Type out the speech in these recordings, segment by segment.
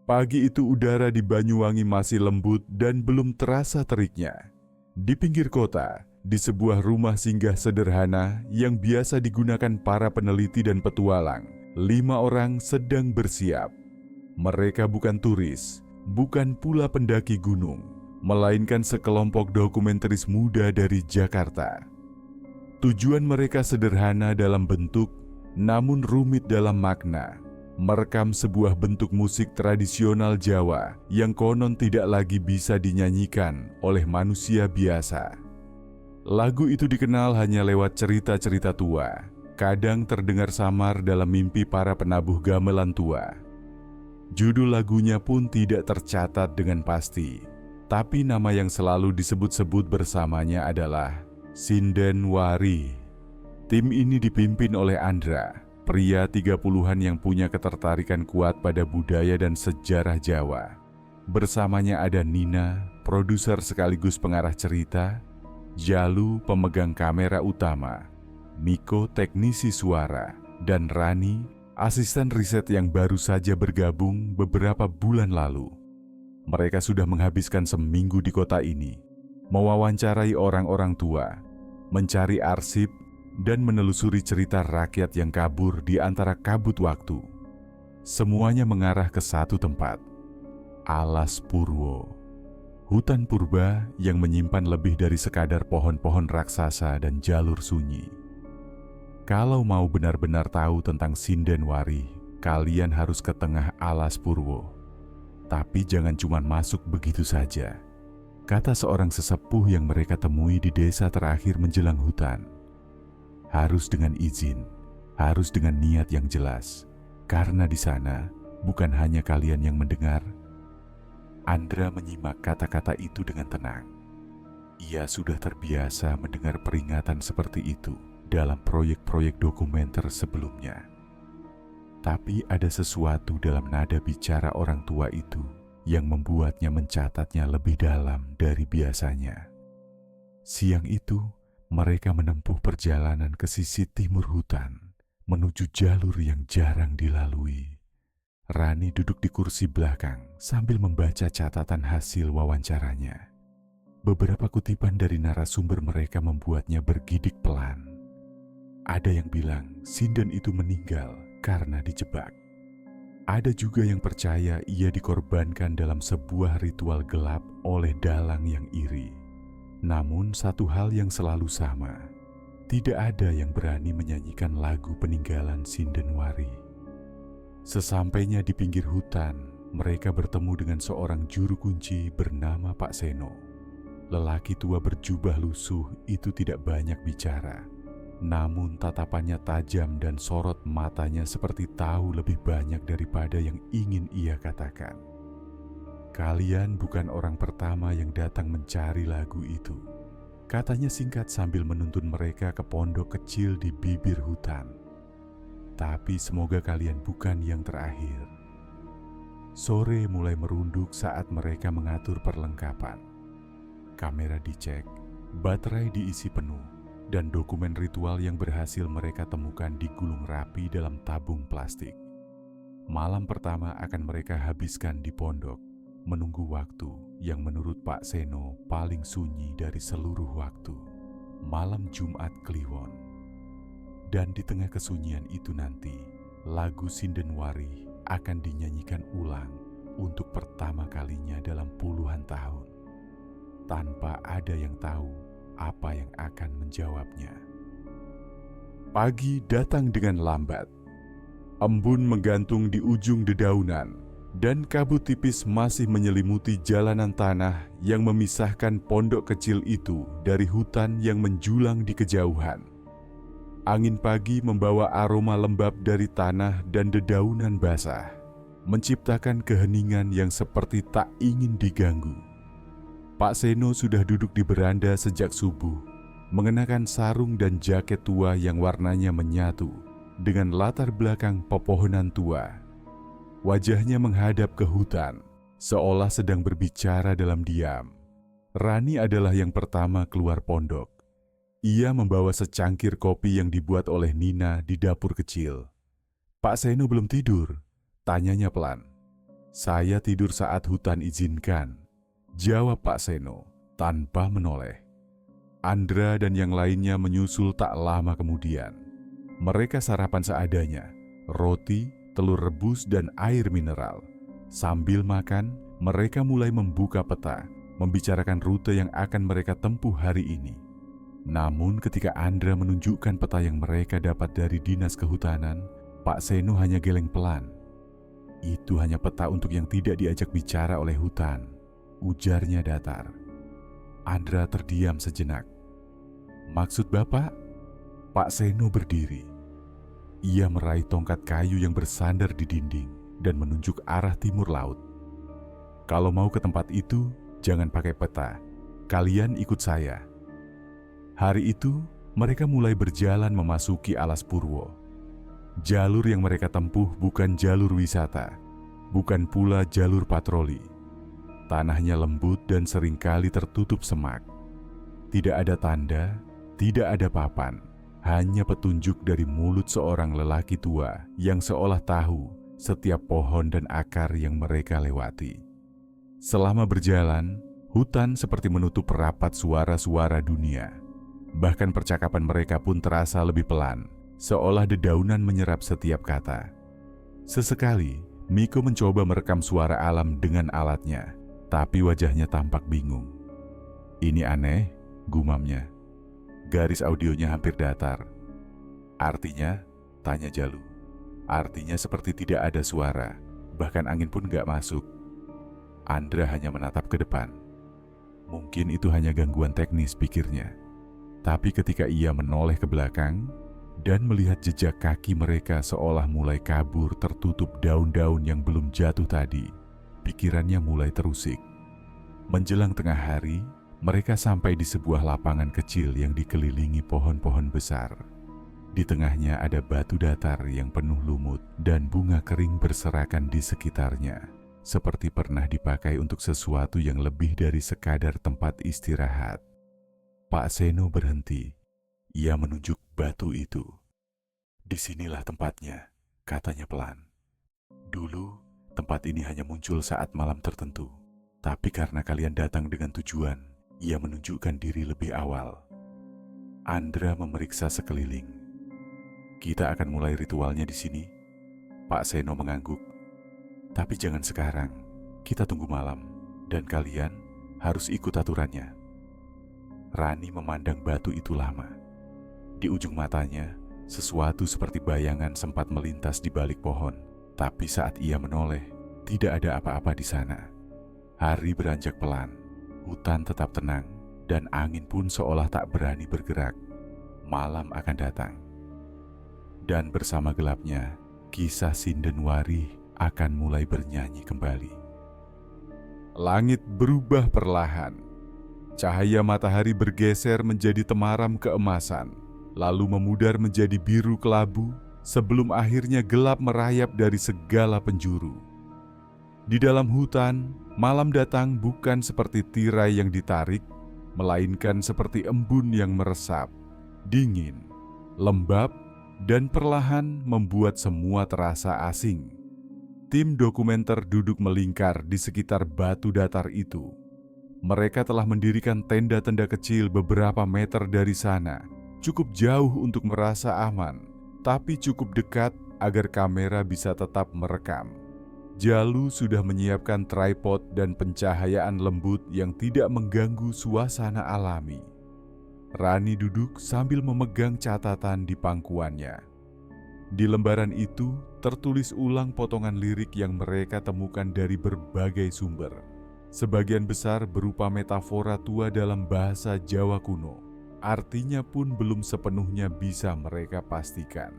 Pagi itu udara di Banyuwangi masih lembut dan belum terasa teriknya. Di pinggir kota, di sebuah rumah singgah sederhana yang biasa digunakan para peneliti dan petualang, 5 orang sedang bersiap. Mereka bukan turis, bukan pula pendaki gunung, melainkan sekelompok dokumentaris muda dari Jakarta. Tujuan mereka sederhana dalam bentuk, namun rumit dalam makna. Merekam sebuah bentuk musik tradisional Jawa yang konon tidak lagi bisa dinyanyikan oleh manusia biasa. Lagu itu dikenal hanya lewat cerita-cerita tua, kadang terdengar samar dalam mimpi para penabuh gamelan tua. Judul lagunya pun tidak tercatat dengan pasti, tapi nama yang selalu disebut-sebut bersamanya adalah Sinden Wari. Tim ini dipimpin oleh Andra, pria 30-an yang punya ketertarikan kuat pada budaya dan sejarah Jawa. Bersamanya ada Nina, produser sekaligus pengarah cerita, Jalu, pemegang kamera utama, Miko, teknisi suara, dan Rani, asisten riset yang baru saja bergabung beberapa bulan lalu. Mereka sudah menghabiskan seminggu di kota ini, mewawancarai orang-orang tua, mencari arsip, dan menelusuri cerita rakyat yang kabur di antara kabut waktu. Semuanya mengarah ke satu tempat, Alas Purwo. Hutan purba yang menyimpan lebih dari sekadar pohon-pohon raksasa dan jalur sunyi. Kalau mau benar-benar tahu tentang Sinden Wari, kalian harus ke tengah Alas Purwo. Tapi jangan cuma masuk begitu saja, kata seorang sesepuh yang mereka temui di desa terakhir menjelang hutan. Harus dengan izin, harus dengan niat yang jelas, karena di sana bukan hanya kalian yang mendengar. Andra menyimak kata-kata itu dengan tenang. Ia sudah terbiasa mendengar peringatan seperti itu dalam proyek-proyek dokumenter sebelumnya. Tapi ada sesuatu dalam nada bicara orang tua itu yang membuatnya mencatatnya lebih dalam dari biasanya. Siang itu, mereka menempuh perjalanan ke sisi timur hutan, menuju jalur yang jarang dilalui. Rani duduk di kursi belakang sambil membaca catatan hasil wawancaranya. Beberapa kutipan dari narasumber mereka membuatnya bergidik pelan. Ada yang bilang Sinden itu meninggal karena dijebak. Ada juga yang percaya ia dikorbankan dalam sebuah ritual gelap oleh dalang yang iri. Namun satu hal yang selalu sama, tidak ada yang berani menyanyikan lagu peninggalan Sinden Wari. Sesampainya di pinggir hutan, mereka bertemu dengan seorang juru kunci bernama Pak Seno. Lelaki tua berjubah lusuh itu tidak banyak bicara, namun tatapannya tajam dan sorot matanya seperti tahu lebih banyak daripada yang ingin ia katakan. Kalian bukan orang pertama yang datang mencari lagu itu, katanya singkat sambil menuntun mereka ke pondok kecil di bibir hutan. Tapi semoga kalian bukan yang terakhir. Sore mulai merunduk saat mereka mengatur perlengkapan. Kamera dicek, baterai diisi penuh, dan dokumen ritual yang berhasil mereka temukan digulung rapi dalam tabung plastik. Malam pertama akan mereka habiskan di pondok, menunggu waktu yang menurut Pak Seno paling sunyi dari seluruh waktu, malam Jumat Kliwon. Dan di tengah kesunyian itu nanti, lagu Sinden Wari akan dinyanyikan ulang untuk pertama kalinya dalam puluhan tahun, tanpa ada yang tahu apa yang akan menjawabnya. Pagi datang dengan lambat. Embun menggantung di ujung dedaunan, dan kabut tipis masih menyelimuti jalanan tanah yang memisahkan pondok kecil itu dari hutan yang menjulang di kejauhan. Angin pagi membawa aroma lembab dari tanah dan dedaunan basah, menciptakan keheningan yang seperti tak ingin diganggu. Pak Seno sudah duduk di beranda sejak subuh, mengenakan sarung dan jaket tua yang warnanya menyatu dengan latar belakang pepohonan tua. Wajahnya menghadap ke hutan, seolah sedang berbicara dalam diam. Rani adalah yang pertama keluar pondok. Ia membawa secangkir kopi yang dibuat oleh Nina di dapur kecil. Pak Seno belum tidur, tanyanya pelan. "Saya tidur saat hutan izinkan," jawab Pak Seno tanpa menoleh. Andra dan yang lainnya menyusul tak lama kemudian. Mereka sarapan seadanya, roti, telur rebus, dan air mineral. Sambil makan, mereka mulai membuka peta, membicarakan rute yang akan mereka tempuh hari ini. Namun ketika Andra menunjukkan peta yang mereka dapat dari Dinas Kehutanan, Pak Seno hanya geleng pelan. "Itu hanya peta untuk yang tidak diajak bicara oleh hutan," ujarnya datar. Andra terdiam sejenak. "Maksud Bapak?" Pak Seno berdiri. Ia meraih tongkat kayu yang bersandar di dinding dan menunjuk arah timur laut. "Kalau mau ke tempat itu, jangan pakai peta. Kalian ikut saya." Hari itu, mereka mulai berjalan memasuki Alas Purwo. Jalur yang mereka tempuh bukan jalur wisata, bukan pula jalur patroli. Tanahnya lembut dan seringkali tertutup semak. Tidak ada tanda, tidak ada papan, hanya petunjuk dari mulut seorang lelaki tua yang seolah tahu setiap pohon dan akar yang mereka lewati. Selama berjalan, hutan seperti menutup rapat suara-suara dunia. Bahkan percakapan mereka pun terasa lebih pelan, seolah dedaunan menyerap setiap kata. Sesekali, Miko mencoba merekam suara alam dengan alatnya, tapi wajahnya tampak bingung. "Ini aneh," gumamnya. Garis audionya hampir datar. "Artinya?" tanya Jalu. "Artinya seperti tidak ada suara, bahkan angin pun gak masuk." Andra hanya menatap ke depan. Mungkin itu hanya gangguan teknis, pikirnya. Tapi ketika ia menoleh ke belakang dan melihat jejak kaki mereka seolah mulai kabur tertutup daun-daun yang belum jatuh tadi, pikirannya mulai terusik. Menjelang tengah hari, mereka sampai di sebuah lapangan kecil yang dikelilingi pohon-pohon besar. Di tengahnya ada batu datar yang penuh lumut dan bunga kering berserakan di sekitarnya, seperti pernah dipakai untuk sesuatu yang lebih dari sekadar tempat istirahat. Pak Seno berhenti. Ia menunjuk batu itu. "Disinilah tempatnya," katanya pelan. "Dulu, tempat ini hanya muncul saat malam tertentu. Tapi karena kalian datang dengan tujuan, ia menunjukkan diri lebih awal." Andra memeriksa sekeliling. "Kita akan mulai ritualnya di sini." Pak Seno mengangguk. "Tapi jangan sekarang. Kita tunggu malam. Dan kalian harus ikut aturannya." Rani memandang batu itu lama. Di ujung matanya, sesuatu seperti bayangan sempat melintas di balik pohon. Tapi saat ia menoleh, tidak ada apa-apa di sana. Hari beranjak pelan, hutan tetap tenang, dan angin pun seolah tak berani bergerak. Malam akan datang. Dan bersama gelapnya, kisah Sinden Warih akan mulai bernyanyi kembali. Langit berubah perlahan. Cahaya matahari bergeser menjadi temaram keemasan, lalu memudar menjadi biru kelabu, sebelum akhirnya gelap merayap dari segala penjuru. Di dalam hutan, malam datang bukan seperti tirai yang ditarik, melainkan seperti embun yang meresap, dingin, lembab, dan perlahan membuat semua terasa asing. Tim dokumenter duduk melingkar di sekitar batu datar itu. Mereka telah mendirikan tenda-tenda kecil beberapa meter dari sana, cukup jauh untuk merasa aman, tapi cukup dekat agar kamera bisa tetap merekam. Jalu sudah menyiapkan tripod dan pencahayaan lembut yang tidak mengganggu suasana alami. Rani duduk sambil memegang catatan di pangkuannya. Di lembaran itu tertulis ulang potongan lirik yang mereka temukan dari berbagai sumber. Sebagian besar berupa metafora tua dalam bahasa Jawa kuno. Artinya pun belum sepenuhnya bisa mereka pastikan.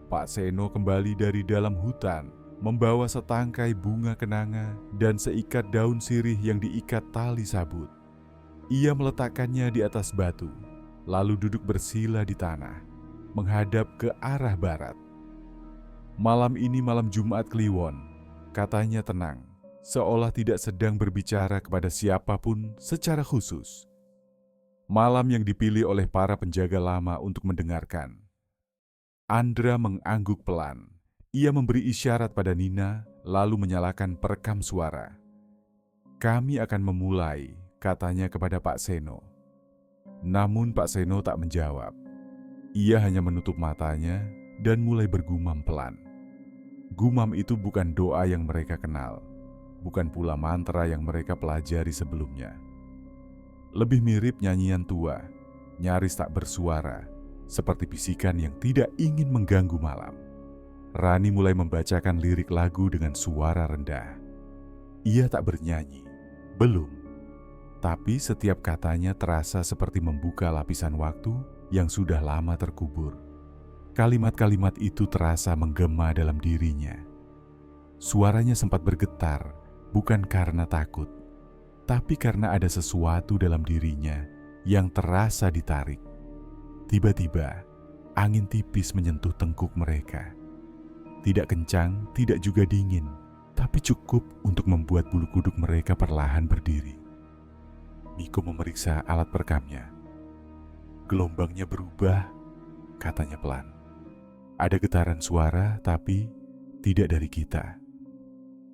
Pak Seno kembali dari dalam hutan, membawa setangkai bunga kenanga dan seikat daun sirih yang diikat tali sabut. Ia meletakkannya di atas batu, lalu duduk bersila di tanah, menghadap ke arah barat. Malam ini malam Jumat Kliwon, katanya tenang, seolah tidak sedang berbicara kepada siapapun secara khusus. Malam yang dipilih oleh para penjaga lama untuk mendengarkan. Andra mengangguk pelan. Ia memberi isyarat pada Nina lalu menyalakan perekam suara. "Kami akan memulai," katanya kepada Pak Seno. Namun Pak Seno tak menjawab. Ia hanya menutup matanya dan mulai bergumam pelan. Gumam itu bukan doa yang mereka kenal, bukan pula mantra yang mereka pelajari sebelumnya. Lebih mirip nyanyian tua, nyaris tak bersuara, seperti bisikan yang tidak ingin mengganggu malam. Rani mulai membacakan lirik lagu dengan suara rendah. Ia tak bernyanyi, belum. Tapi setiap katanya terasa seperti membuka lapisan waktu yang sudah lama terkubur. Kalimat-kalimat itu terasa menggema dalam dirinya. Suaranya sempat bergetar, bukan karena takut, tapi karena ada sesuatu dalam dirinya yang terasa ditarik. Tiba-tiba, angin tipis menyentuh tengkuk mereka. Tidak kencang, tidak juga dingin, tapi cukup untuk membuat bulu kuduk mereka perlahan berdiri. Miko memeriksa alat perekamnya. "Gelombangnya berubah," katanya pelan. "Ada getaran suara, tapi tidak dari kita."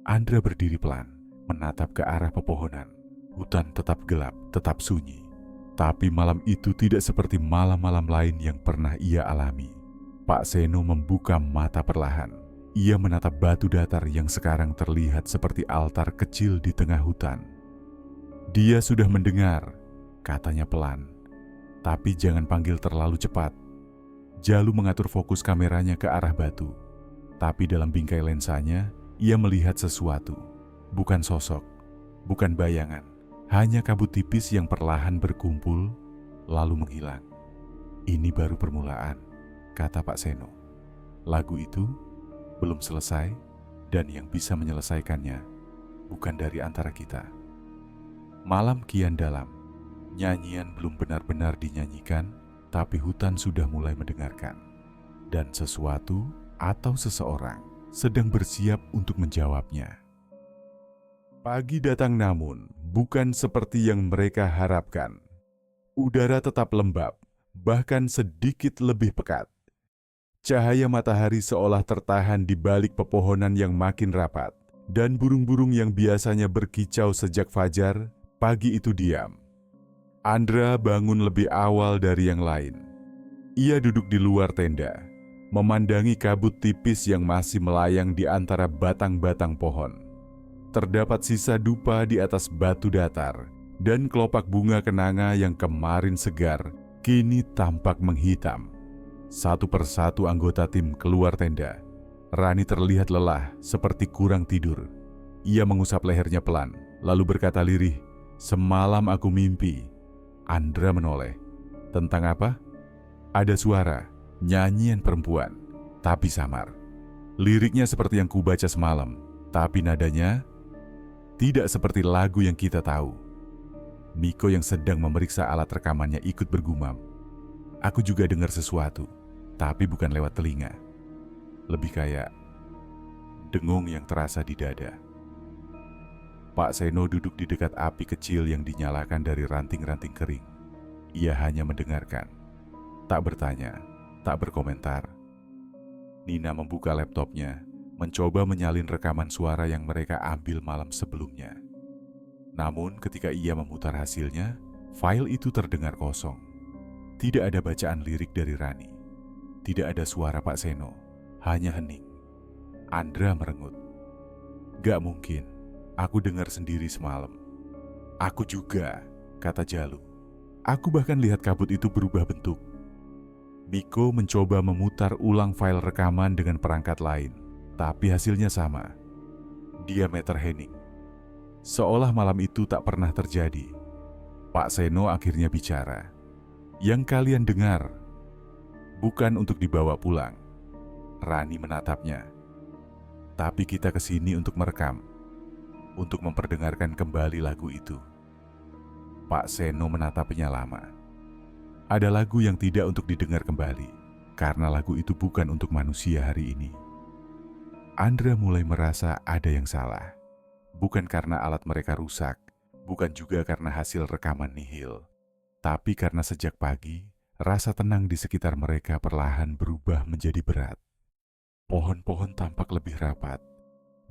Andra berdiri pelan, menatap ke arah pepohonan. Hutan tetap gelap, tetap sunyi. Tapi malam itu tidak seperti malam-malam lain yang pernah ia alami. Pak Seno membuka mata perlahan. Ia menatap batu datar yang sekarang terlihat seperti altar kecil di tengah hutan. "Dia sudah mendengar," katanya pelan. "Tapi jangan panggil terlalu cepat." Jalu mengatur fokus kameranya ke arah batu. Tapi dalam bingkai lensanya, ia melihat sesuatu. Bukan sosok, bukan bayangan. Hanya kabut tipis yang perlahan berkumpul, lalu menghilang. "Ini baru permulaan," kata Pak Seno. "Lagu itu belum selesai, dan yang bisa menyelesaikannya bukan dari antara kita." Malam kian dalam. Nyanyian belum benar-benar dinyanyikan, tapi hutan sudah mulai mendengarkan. Dan sesuatu atau seseorang sedang bersiap untuk menjawabnya. Pagi datang namun bukan seperti yang mereka harapkan. Udara tetap lembab, bahkan sedikit lebih pekat. Cahaya matahari seolah tertahan di balik pepohonan yang makin rapat, dan burung-burung yang biasanya berkicau sejak fajar, pagi itu diam. Andra bangun lebih awal dari yang lain. Ia duduk di luar tenda, memandangi kabut tipis yang masih melayang di antara batang-batang pohon. Terdapat sisa dupa di atas batu datar, dan kelopak bunga kenanga yang kemarin segar, kini tampak menghitam. Satu persatu anggota tim keluar tenda. Rani terlihat lelah, seperti kurang tidur. Ia mengusap lehernya pelan, lalu berkata lirih, "Semalam aku mimpi." Andra menoleh. "Tentang apa?" "Ada suara, nyanyian perempuan, tapi samar. Liriknya seperti yang kubaca semalam, tapi nadanya tidak seperti lagu yang kita tahu." Miko yang sedang memeriksa alat rekamannya ikut bergumam. "Aku juga dengar sesuatu, tapi bukan lewat telinga. Lebih kayak dengung yang terasa di dada." Pak Seno duduk di dekat api kecil yang dinyalakan dari ranting-ranting kering. Ia hanya mendengarkan, tak bertanya, tak berkomentar. Nina membuka laptopnya, mencoba menyalin rekaman suara yang mereka ambil malam sebelumnya. Namun ketika ia memutar hasilnya, file itu terdengar kosong. Tidak ada bacaan lirik dari Rani. Tidak ada suara Pak Seno, hanya hening. Andra merengut. "Gak mungkin, aku dengar sendiri semalam." "Aku juga," kata Jalu. "Aku bahkan lihat kabut itu berubah bentuk." Miko mencoba memutar ulang file rekaman dengan perangkat lain, tapi hasilnya sama. Diameter hening. Seolah malam itu tak pernah terjadi. Pak Seno akhirnya bicara. "Yang kalian dengar bukan untuk dibawa pulang." Rani menatapnya. "Tapi kita kesini untuk merekam, untuk memperdengarkan kembali lagu itu." Pak Seno menatapnya lama. "Ada lagu yang tidak untuk didengar kembali, karena lagu itu bukan untuk manusia hari ini." Andra mulai merasa ada yang salah. Bukan karena alat mereka rusak, bukan juga karena hasil rekaman nihil, tapi karena sejak pagi, rasa tenang di sekitar mereka perlahan berubah menjadi berat. Pohon-pohon tampak lebih rapat,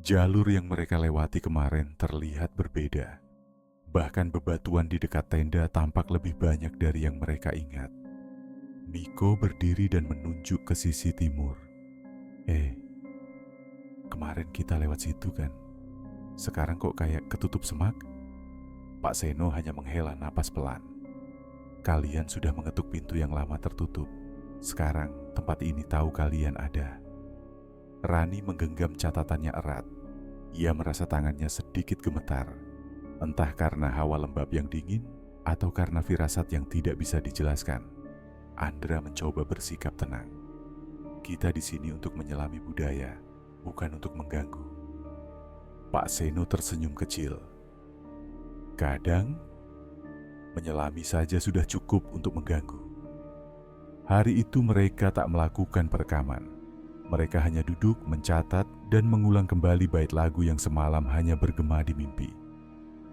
Jalur yang mereka lewati kemarin terlihat berbeda. Bahkan bebatuan di dekat tenda tampak lebih banyak dari yang mereka ingat. Miko berdiri dan menunjuk ke sisi timur. Kemarin kita lewat situ kan? Sekarang kok kayak ketutup semak? Pak Seno hanya menghela napas pelan. Kalian sudah mengetuk pintu yang lama tertutup. Sekarang tempat ini tahu kalian ada. Rani menggenggam catatannya erat. Ia merasa tangannya sedikit gemetar. Entah karena hawa lembab yang dingin atau karena firasat yang tidak bisa dijelaskan. Andra mencoba bersikap tenang. Kita di sini untuk menyelami budaya, bukan untuk mengganggu. Pak Seno tersenyum kecil. Kadang, menyelami saja sudah cukup untuk mengganggu. Hari itu mereka tak melakukan perekaman. Mereka hanya duduk, mencatat, dan mengulang kembali bait lagu yang semalam hanya bergema di mimpi.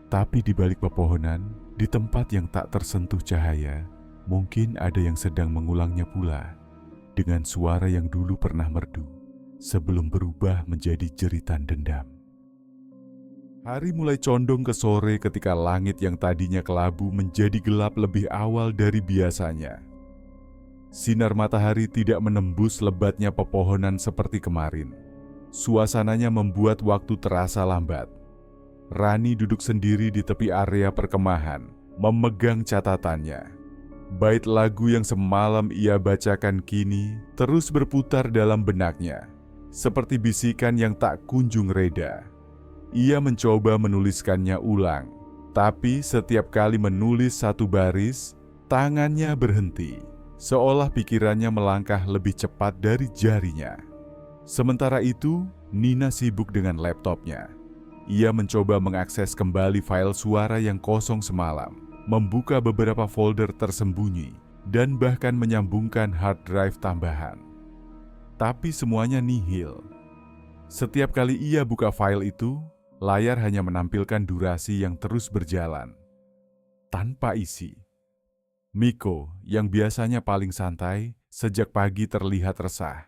Tapi di balik pepohonan, di tempat yang tak tersentuh cahaya, mungkin ada yang sedang mengulangnya pula, dengan suara yang dulu pernah merdu, sebelum berubah menjadi jeritan dendam. Hari mulai condong ke sore ketika langit yang tadinya kelabu menjadi gelap lebih awal dari biasanya. Sinar matahari tidak menembus lebatnya pepohonan seperti kemarin. Suasananya membuat waktu terasa lambat. Rani duduk sendiri di tepi area perkemahan, memegang catatannya. Bait lagu yang semalam ia bacakan kini terus berputar dalam benaknya, seperti bisikan yang tak kunjung reda. Ia mencoba menuliskannya ulang, tapi setiap kali menulis satu baris, tangannya berhenti, seolah pikirannya melangkah lebih cepat dari jarinya. Sementara itu, Nina sibuk dengan laptopnya. Ia mencoba mengakses kembali file suara yang kosong semalam, membuka beberapa folder tersembunyi, dan bahkan menyambungkan hard drive tambahan. Tapi semuanya nihil. Setiap kali ia buka file itu, layar hanya menampilkan durasi yang terus berjalan, tanpa isi. Miko, yang biasanya paling santai, sejak pagi terlihat resah.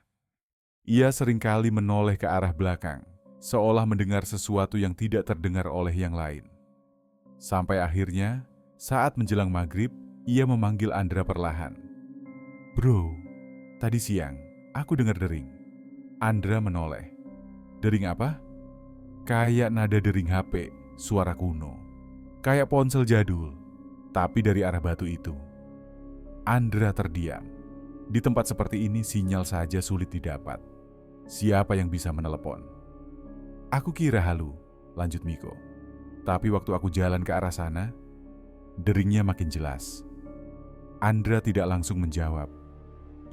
Ia seringkali menoleh ke arah belakang, seolah mendengar sesuatu yang tidak terdengar oleh yang lain. Sampai akhirnya, saat menjelang maghrib, ia memanggil Andra perlahan. "Bro, tadi siang, aku dengar dering." Andra menoleh. "Dering apa?" "Kayak nada dering HP, suara kuno. Kayak ponsel jadul, tapi dari arah batu itu." Andra terdiam. Di tempat seperti ini sinyal saja sulit didapat. Siapa yang bisa menelepon? "Aku kira halu," lanjut Miko. "Tapi waktu aku jalan ke arah sana, deringnya makin jelas." Andra tidak langsung menjawab.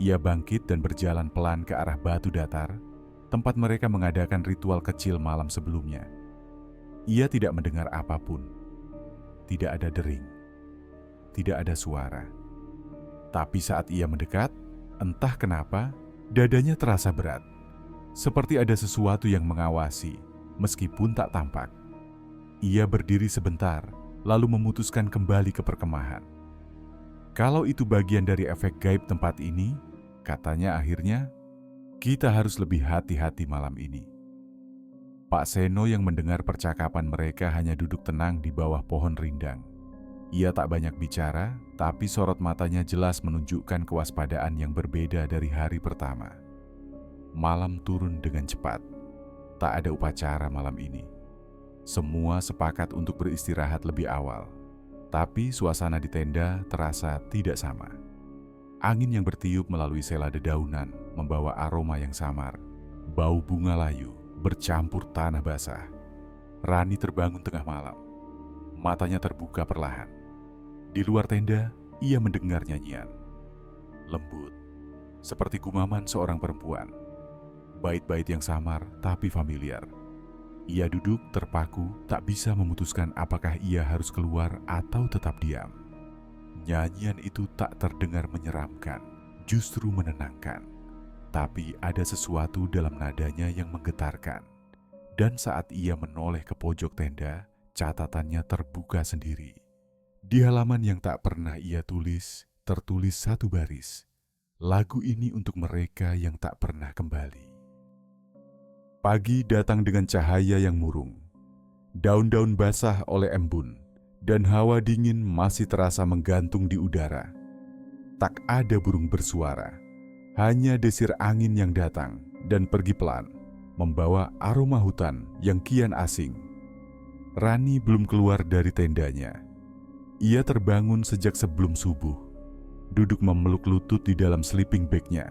Ia bangkit dan berjalan pelan ke arah batu datar, tempat mereka mengadakan ritual kecil malam sebelumnya. Ia tidak mendengar apapun. Tidak ada dering. Tidak ada suara. Tapi saat ia mendekat, entah kenapa, dadanya terasa berat. Seperti ada sesuatu yang mengawasi, meskipun tak tampak. Ia berdiri sebentar, lalu memutuskan kembali ke perkemahan. Kalau itu bagian dari efek gaib tempat ini, katanya akhirnya, kita harus lebih hati-hati malam ini. Pak Seno yang mendengar percakapan mereka hanya duduk tenang di bawah pohon rindang. Ia tak banyak bicara, tapi sorot matanya jelas menunjukkan kewaspadaan yang berbeda dari hari pertama. Malam turun dengan cepat. Tak ada upacara malam ini. Semua sepakat untuk beristirahat lebih awal. Tapi suasana di tenda terasa tidak sama. Angin yang bertiup melalui sela dedaunan membawa aroma yang samar. Bau bunga layu bercampur tanah basah. Rani terbangun tengah malam. Matanya terbuka perlahan. Di luar tenda, ia mendengar nyanyian. Lembut, seperti gumaman seorang perempuan. Bait-bait yang samar tapi familiar. Ia duduk terpaku, tak bisa memutuskan apakah ia harus keluar atau tetap diam. Nyanyian itu tak terdengar menyeramkan, justru menenangkan. Tapi ada sesuatu dalam nadanya yang menggetarkan. Dan saat ia menoleh ke pojok tenda, catatannya terbuka sendiri. Di halaman yang tak pernah ia tulis, tertulis satu baris. Lagu ini untuk mereka yang tak pernah kembali. Pagi datang dengan cahaya yang murung. Daun-daun basah oleh embun, dan hawa dingin masih terasa menggantung di udara. Tak ada burung bersuara, hanya desir angin yang datang dan pergi pelan, membawa aroma hutan yang kian asing. Rani belum keluar dari tendanya. Ia terbangun sejak sebelum subuh, duduk memeluk lutut di dalam sleeping bag-nya.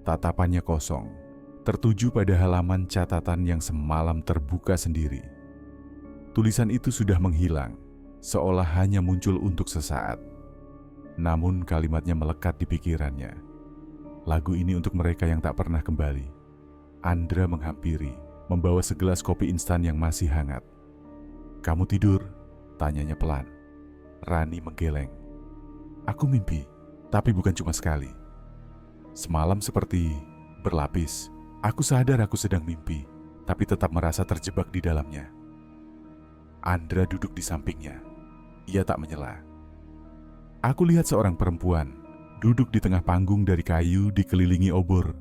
Tatapannya kosong, tertuju pada halaman catatan yang semalam terbuka sendiri. Tulisan itu sudah menghilang, seolah hanya muncul untuk sesaat. Namun kalimatnya melekat di pikirannya. Lagu ini untuk mereka yang tak pernah kembali. Andra menghampiri, membawa segelas kopi instan yang masih hangat. "Kamu tidur?" tanyanya pelan. Rani menggeleng. "Aku mimpi, tapi bukan cuma sekali. Semalam seperti berlapis. Aku sadar aku sedang mimpi, tapi tetap merasa terjebak di dalamnya." Andra duduk di sampingnya. Ia tak menyela. "Aku lihat seorang perempuan duduk di tengah panggung dari kayu dikelilingi obor,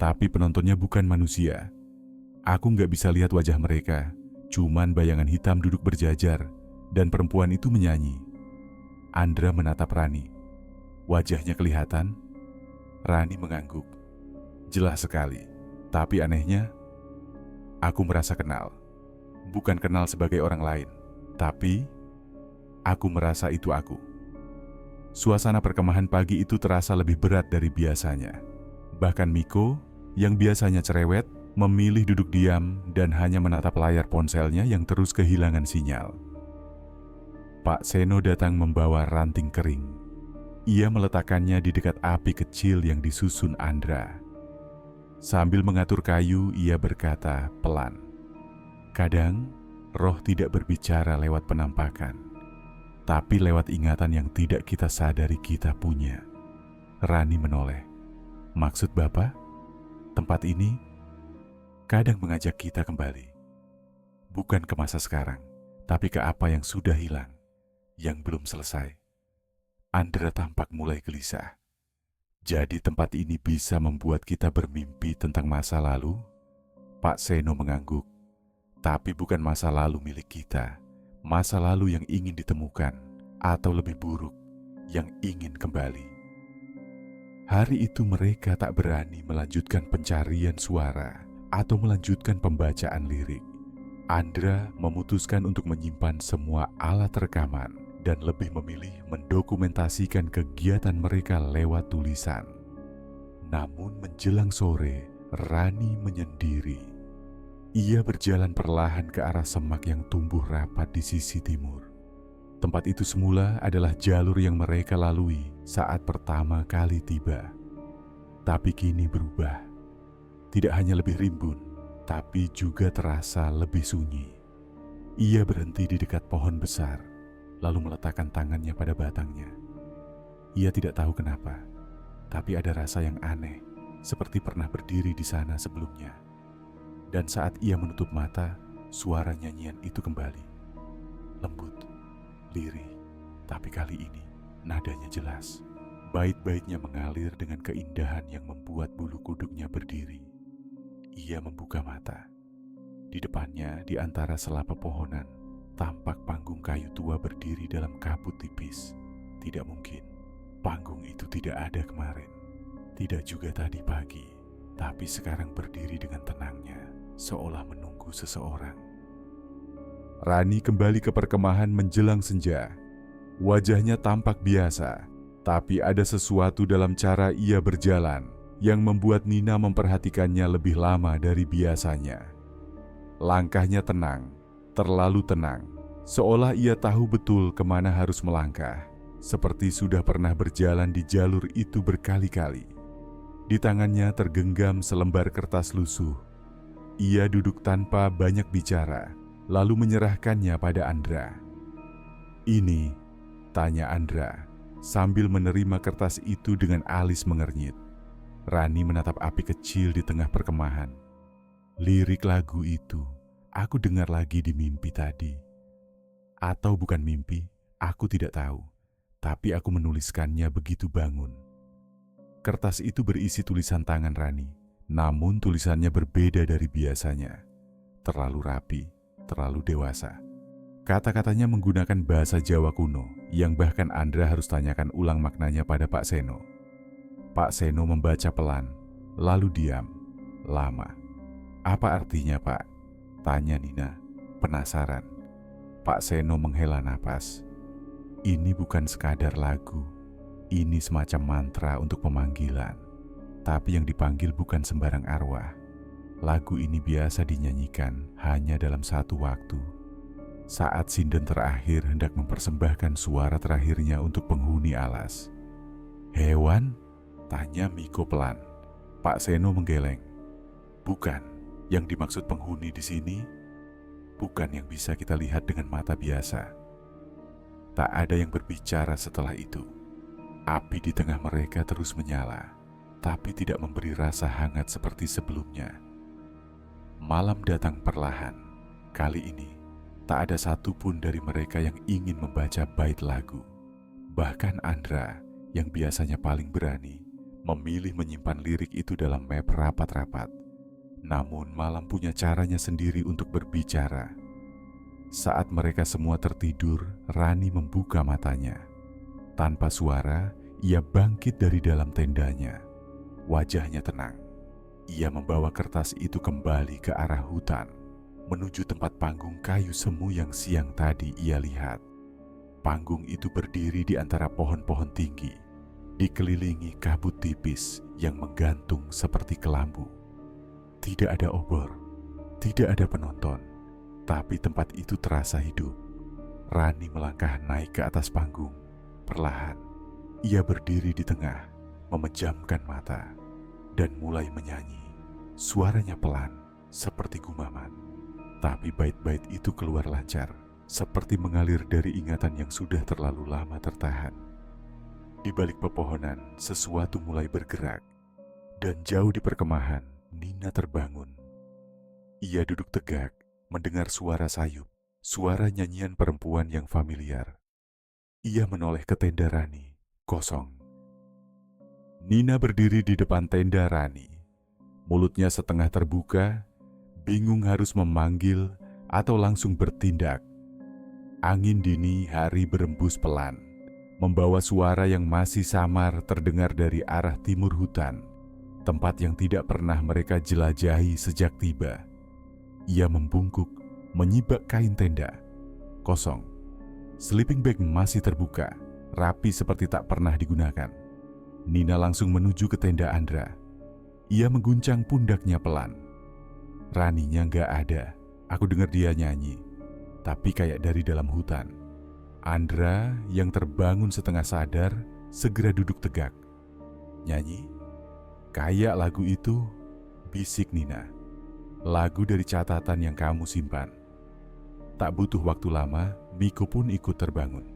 tapi penontonnya bukan manusia. Aku nggak bisa lihat wajah mereka, cuman bayangan hitam duduk berjajar, dan perempuan itu menyanyi." Andra menatap Rani. "Wajahnya kelihatan?" Rani mengangguk. "Jelas sekali, tapi anehnya, aku merasa kenal. Bukan kenal sebagai orang lain, tapi aku merasa itu aku." Suasana perkemahan pagi itu terasa lebih berat dari biasanya. Bahkan Miko, yang biasanya cerewet, memilih duduk diam dan hanya menatap layar ponselnya yang terus kehilangan sinyal. Pak Seno datang membawa ranting kering. Ia meletakkannya di dekat api kecil yang disusun Andra. Sambil mengatur kayu, ia berkata pelan, "Kadang, roh tidak berbicara lewat penampakan, tapi lewat ingatan yang tidak kita sadari kita punya." Rani menoleh. "Maksud Bapak, tempat ini kadang mengajak kita kembali. Bukan ke masa sekarang, tapi ke apa yang sudah hilang, yang belum selesai." Andra tampak mulai gelisah. "Jadi tempat ini bisa membuat kita bermimpi tentang masa lalu?" Pak Seno mengangguk. "Tapi bukan masa lalu milik kita, masa lalu yang ingin ditemukan, atau lebih buruk, yang ingin kembali." Hari itu mereka tak berani melanjutkan pencarian suara atau melanjutkan pembacaan lirik. Andra memutuskan untuk menyimpan semua alat rekaman dan lebih memilih mendokumentasikan kegiatan mereka lewat tulisan. Namun menjelang sore, Rani menyendiri. Ia berjalan perlahan ke arah semak yang tumbuh rapat di sisi timur. Tempat itu semula adalah jalur yang mereka lalui saat pertama kali tiba. Tapi kini berubah. Tidak hanya lebih rimbun, tapi juga terasa lebih sunyi. Ia berhenti di dekat pohon besar, lalu meletakkan tangannya pada batangnya. Ia tidak tahu kenapa, tapi ada rasa yang aneh, seperti pernah berdiri di sana sebelumnya. Dan saat ia menutup mata, suara nyanyian itu kembali. Lembut, lirih, tapi kali ini nadanya jelas. Bait-baitnya mengalir dengan keindahan yang membuat bulu kuduknya berdiri. Ia membuka mata. Di depannya, di antara sela pepohonan, tampak panggung kayu tua berdiri dalam kabut tipis. Tidak mungkin, panggung itu tidak ada kemarin. Tidak juga tadi pagi, tapi sekarang berdiri dengan tenangnya, seolah menunggu seseorang. Rani kembali ke perkemahan menjelang senja. Wajahnya tampak biasa, tapi ada sesuatu dalam cara ia berjalan yang membuat Nina memperhatikannya lebih lama dari biasanya. Langkahnya tenang, terlalu tenang, seolah ia tahu betul kemana harus melangkah, seperti sudah pernah berjalan di jalur itu berkali-kali. Di tangannya tergenggam selembar kertas lusuh. Ia duduk tanpa banyak bicara, lalu menyerahkannya pada Andra. "Ini?" tanya Andra, sambil menerima kertas itu dengan alis mengernyit. Rani menatap api kecil di tengah perkemahan. "Lirik lagu itu aku dengar lagi di mimpi tadi. Atau bukan mimpi, aku tidak tahu. Tapi aku menuliskannya begitu bangun." Kertas itu berisi tulisan tangan Rani, Namun tulisannya berbeda dari biasanya. Terlalu rapi, terlalu dewasa. Kata-katanya menggunakan bahasa Jawa kuno yang bahkan Andra harus tanyakan ulang maknanya pada Pak Seno. Pak Seno membaca pelan, lalu diam, lama. "Apa artinya, Pak?" tanya Nina, penasaran. Pak Seno menghela napas. "Ini bukan sekadar lagu. Ini semacam mantra untuk pemanggilan. Tapi yang dipanggil bukan sembarang arwah. Lagu ini biasa dinyanyikan hanya dalam satu waktu. Saat sinden terakhir hendak mempersembahkan suara terakhirnya untuk penghuni alas." "Hewan?" tanya Miko pelan. Pak Seno menggeleng. "Bukan. Yang dimaksud penghuni di sini bukan yang bisa kita lihat dengan mata biasa." Tak ada yang berbicara setelah itu. Api di tengah mereka terus menyala, tapi tidak memberi rasa hangat seperti sebelumnya. Malam datang perlahan. Kali ini, tak ada satupun dari mereka yang ingin membaca bait lagu. Bahkan Andra, yang biasanya paling berani, memilih menyimpan lirik itu dalam map rapat-rapat. Namun malam punya caranya sendiri untuk berbicara. Saat mereka semua tertidur, Rani membuka matanya. Tanpa suara, ia bangkit dari dalam tendanya. Wajahnya tenang. Ia membawa kertas itu kembali ke arah hutan, menuju tempat panggung kayu semu yang siang tadi ia lihat. Panggung itu berdiri di antara pohon-pohon tinggi, dikelilingi kabut tipis yang menggantung seperti kelambu. Tidak ada obor, tidak ada penonton, tapi tempat itu terasa hidup. Rani melangkah naik ke atas panggung. Perlahan, ia berdiri di tengah, memejamkan mata, dan mulai menyanyi. Suaranya pelan, seperti gumaman. Tapi bait-bait itu keluar lancar, seperti mengalir dari ingatan yang sudah terlalu lama tertahan. Di balik pepohonan, sesuatu mulai bergerak, dan jauh di perkemahan, Nina terbangun. Ia duduk tegak, mendengar suara sayup, suara nyanyian perempuan yang familiar. Ia menoleh ke tenda Rani, kosong. Nina berdiri di depan tenda Rani. Mulutnya setengah terbuka, bingung harus memanggil atau langsung bertindak. Angin dini hari berembus pelan, membawa suara yang masih samar terdengar dari arah timur hutan, tempat yang tidak pernah mereka jelajahi sejak tiba. Ia membungkuk, menyibak kain tenda. Kosong. Sleeping bag masih terbuka, rapi seperti tak pernah digunakan. Nina langsung menuju ke tenda Andra. Ia mengguncang pundaknya pelan. "Raninya nggak ada. Aku dengar dia nyanyi, tapi kayak dari dalam hutan." Andra yang terbangun setengah sadar segera duduk tegak. "Nyanyi? Kayak lagu itu," bisik Nina. "Lagu dari catatan yang kamu simpan." Tak butuh waktu lama, Miko pun ikut terbangun.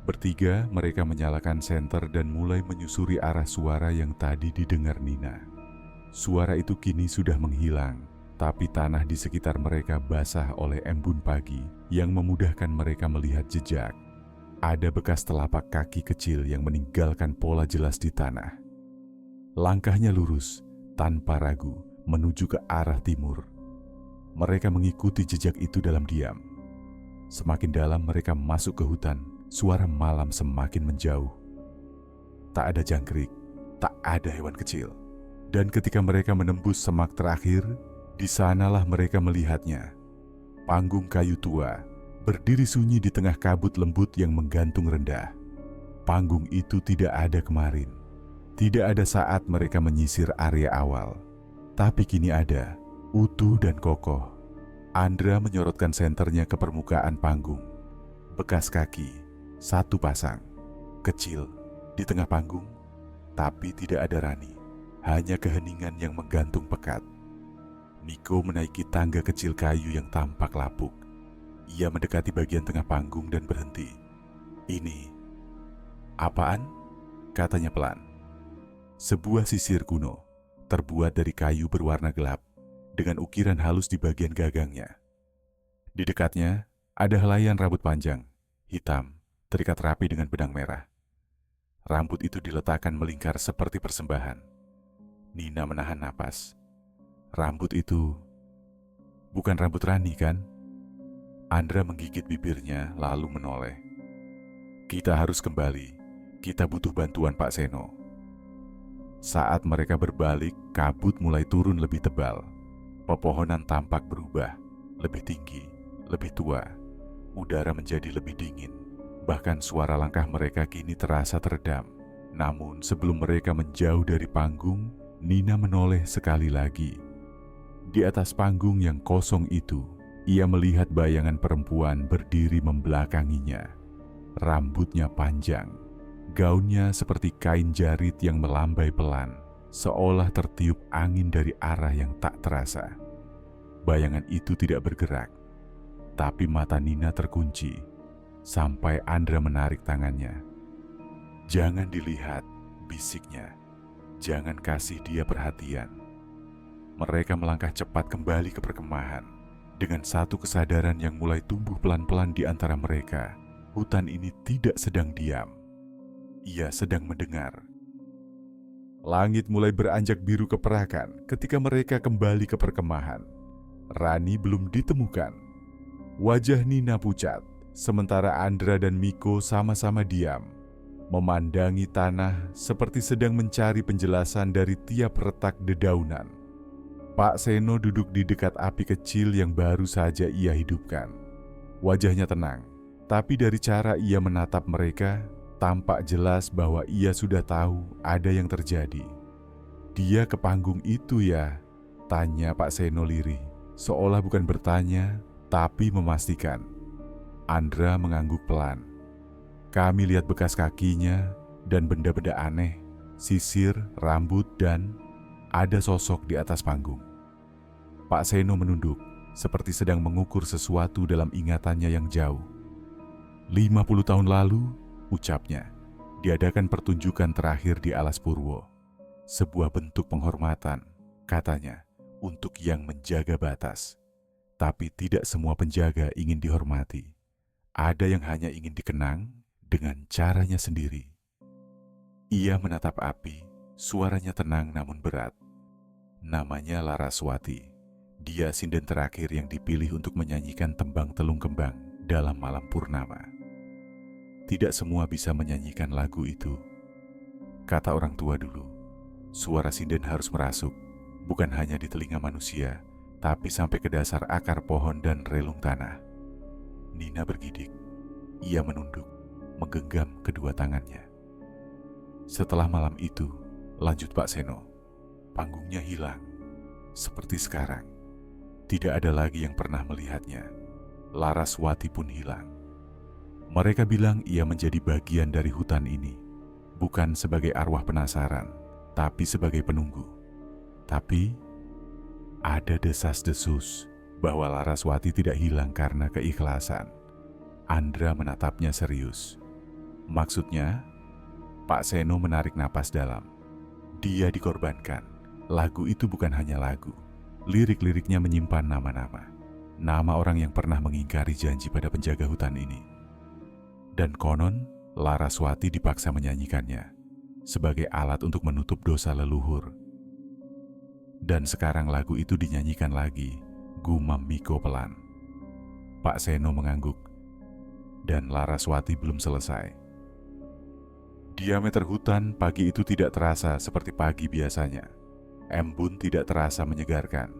Bertiga mereka menyalakan senter dan mulai menyusuri arah suara yang tadi didengar Nina. Suara itu kini sudah menghilang, tapi tanah di sekitar mereka basah oleh embun pagi yang memudahkan mereka melihat jejak. Ada bekas telapak kaki kecil yang meninggalkan pola jelas di tanah. Langkahnya lurus, tanpa ragu, menuju ke arah timur. Mereka mengikuti jejak itu dalam diam. Semakin dalam mereka masuk ke hutan, suara malam semakin menjauh. Tak ada jangkrik, tak ada hewan kecil. Dan ketika mereka menembus semak terakhir, di sanalah mereka melihatnya. Panggung kayu tua, berdiri sunyi di tengah kabut lembut yang menggantung rendah. Panggung itu tidak ada kemarin. Tidak ada saat mereka menyisir area awal. Tapi kini ada, utuh dan kokoh. Andra menyorotkan senternya ke permukaan panggung. Bekas kaki, satu pasang. Kecil, di tengah panggung, tapi tidak ada Rani. Hanya keheningan yang menggantung pekat. Miko menaiki tangga kecil kayu yang tampak lapuk. Ia mendekati bagian tengah panggung dan berhenti. "Ini apaan?" katanya pelan. Sebuah sisir kuno, terbuat dari kayu berwarna gelap, dengan ukiran halus di bagian gagangnya. Di dekatnya, ada helaian rambut panjang, hitam, terikat rapi dengan benang merah. Rambut itu diletakkan melingkar seperti persembahan. Nina menahan napas. Rambut itu bukan rambut Rani kan? Andra menggigit bibirnya lalu menoleh. Kita harus kembali. Kita butuh bantuan Pak Seno. Saat mereka berbalik, kabut mulai turun lebih tebal. Pepohonan tampak berubah, lebih tinggi, lebih tua. Udara menjadi lebih dingin. Bahkan suara langkah mereka kini terasa teredam. Namun sebelum mereka menjauh dari panggung, Nina menoleh sekali lagi. Di atas panggung yang kosong itu, ia melihat bayangan perempuan berdiri membelakanginya. Rambutnya panjang, gaunnya seperti kain jarit yang melambai pelan, seolah tertiup angin dari arah yang tak terasa. Bayangan itu tidak bergerak, tapi mata Nina terkunci, sampai Andra menarik tangannya. Jangan dilihat, bisiknya. Jangan kasih dia perhatian. Mereka melangkah cepat kembali ke perkemahan, dengan satu kesadaran yang mulai tumbuh pelan-pelan di antara mereka. Hutan ini tidak sedang diam. Ia sedang mendengar. Langit mulai beranjak biru keperakan ketika mereka kembali ke perkemahan. Rani belum ditemukan. Wajah Nina pucat, sementara Andra dan Miko sama-sama diam, memandangi tanah seperti sedang mencari penjelasan dari tiap retak dedaunan. Pak Seno duduk di dekat api kecil yang baru saja ia hidupkan. Wajahnya tenang, tapi dari cara ia menatap mereka, tampak jelas bahwa ia sudah tahu ada yang terjadi. Dia ke panggung itu ya? Tanya Pak Seno lirih, seolah bukan bertanya, tapi memastikan. Andra mengangguk pelan. Kami lihat bekas kakinya dan benda-benda aneh, sisir, rambut, dan ada sosok di atas panggung. Pak Seno menunduk, seperti sedang mengukur sesuatu dalam ingatannya yang jauh. 50 tahun lalu, ucapnya, diadakan pertunjukan terakhir di Alas Purwo. Sebuah bentuk penghormatan, katanya, untuk yang menjaga batas. Tapi tidak semua penjaga ingin dihormati. Ada yang hanya ingin dikenang dengan caranya sendiri. Ia menatap api, suaranya tenang namun berat. Namanya Laraswati. Dia sinden terakhir yang dipilih untuk menyanyikan tembang Telung Kembang dalam malam purnama. Tidak semua bisa menyanyikan lagu itu. Kata orang tua dulu, suara sinden harus merasuk, bukan hanya di telinga manusia, tapi sampai ke dasar akar pohon dan relung tanah. Nina bergidik. Ia menunduk, menggenggam kedua tangannya. Setelah malam itu, lanjut Pak Seno, panggungnya hilang. Seperti sekarang, tidak ada lagi yang pernah melihatnya. Laraswati pun hilang. Mereka bilang ia menjadi bagian dari hutan ini, bukan sebagai arwah penasaran, tapi sebagai penunggu. Tapi, ada desas-desus bahwa Laraswati tidak hilang karena keikhlasan. Andra menatapnya serius. Maksudnya, Pak Seno menarik napas dalam. Dia dikorbankan. Lagu itu bukan hanya lagu. Lirik-liriknya menyimpan nama-nama. Nama orang yang pernah mengingkari janji pada penjaga hutan ini. Dan konon, Laraswati dipaksa menyanyikannya sebagai alat untuk menutup dosa leluhur. Dan sekarang lagu itu dinyanyikan lagi, gumam Miko pelan. Pak Seno mengangguk, dan Laraswati belum selesai. Diameter hutan pagi itu tidak terasa seperti pagi biasanya. Embun tidak terasa menyegarkan.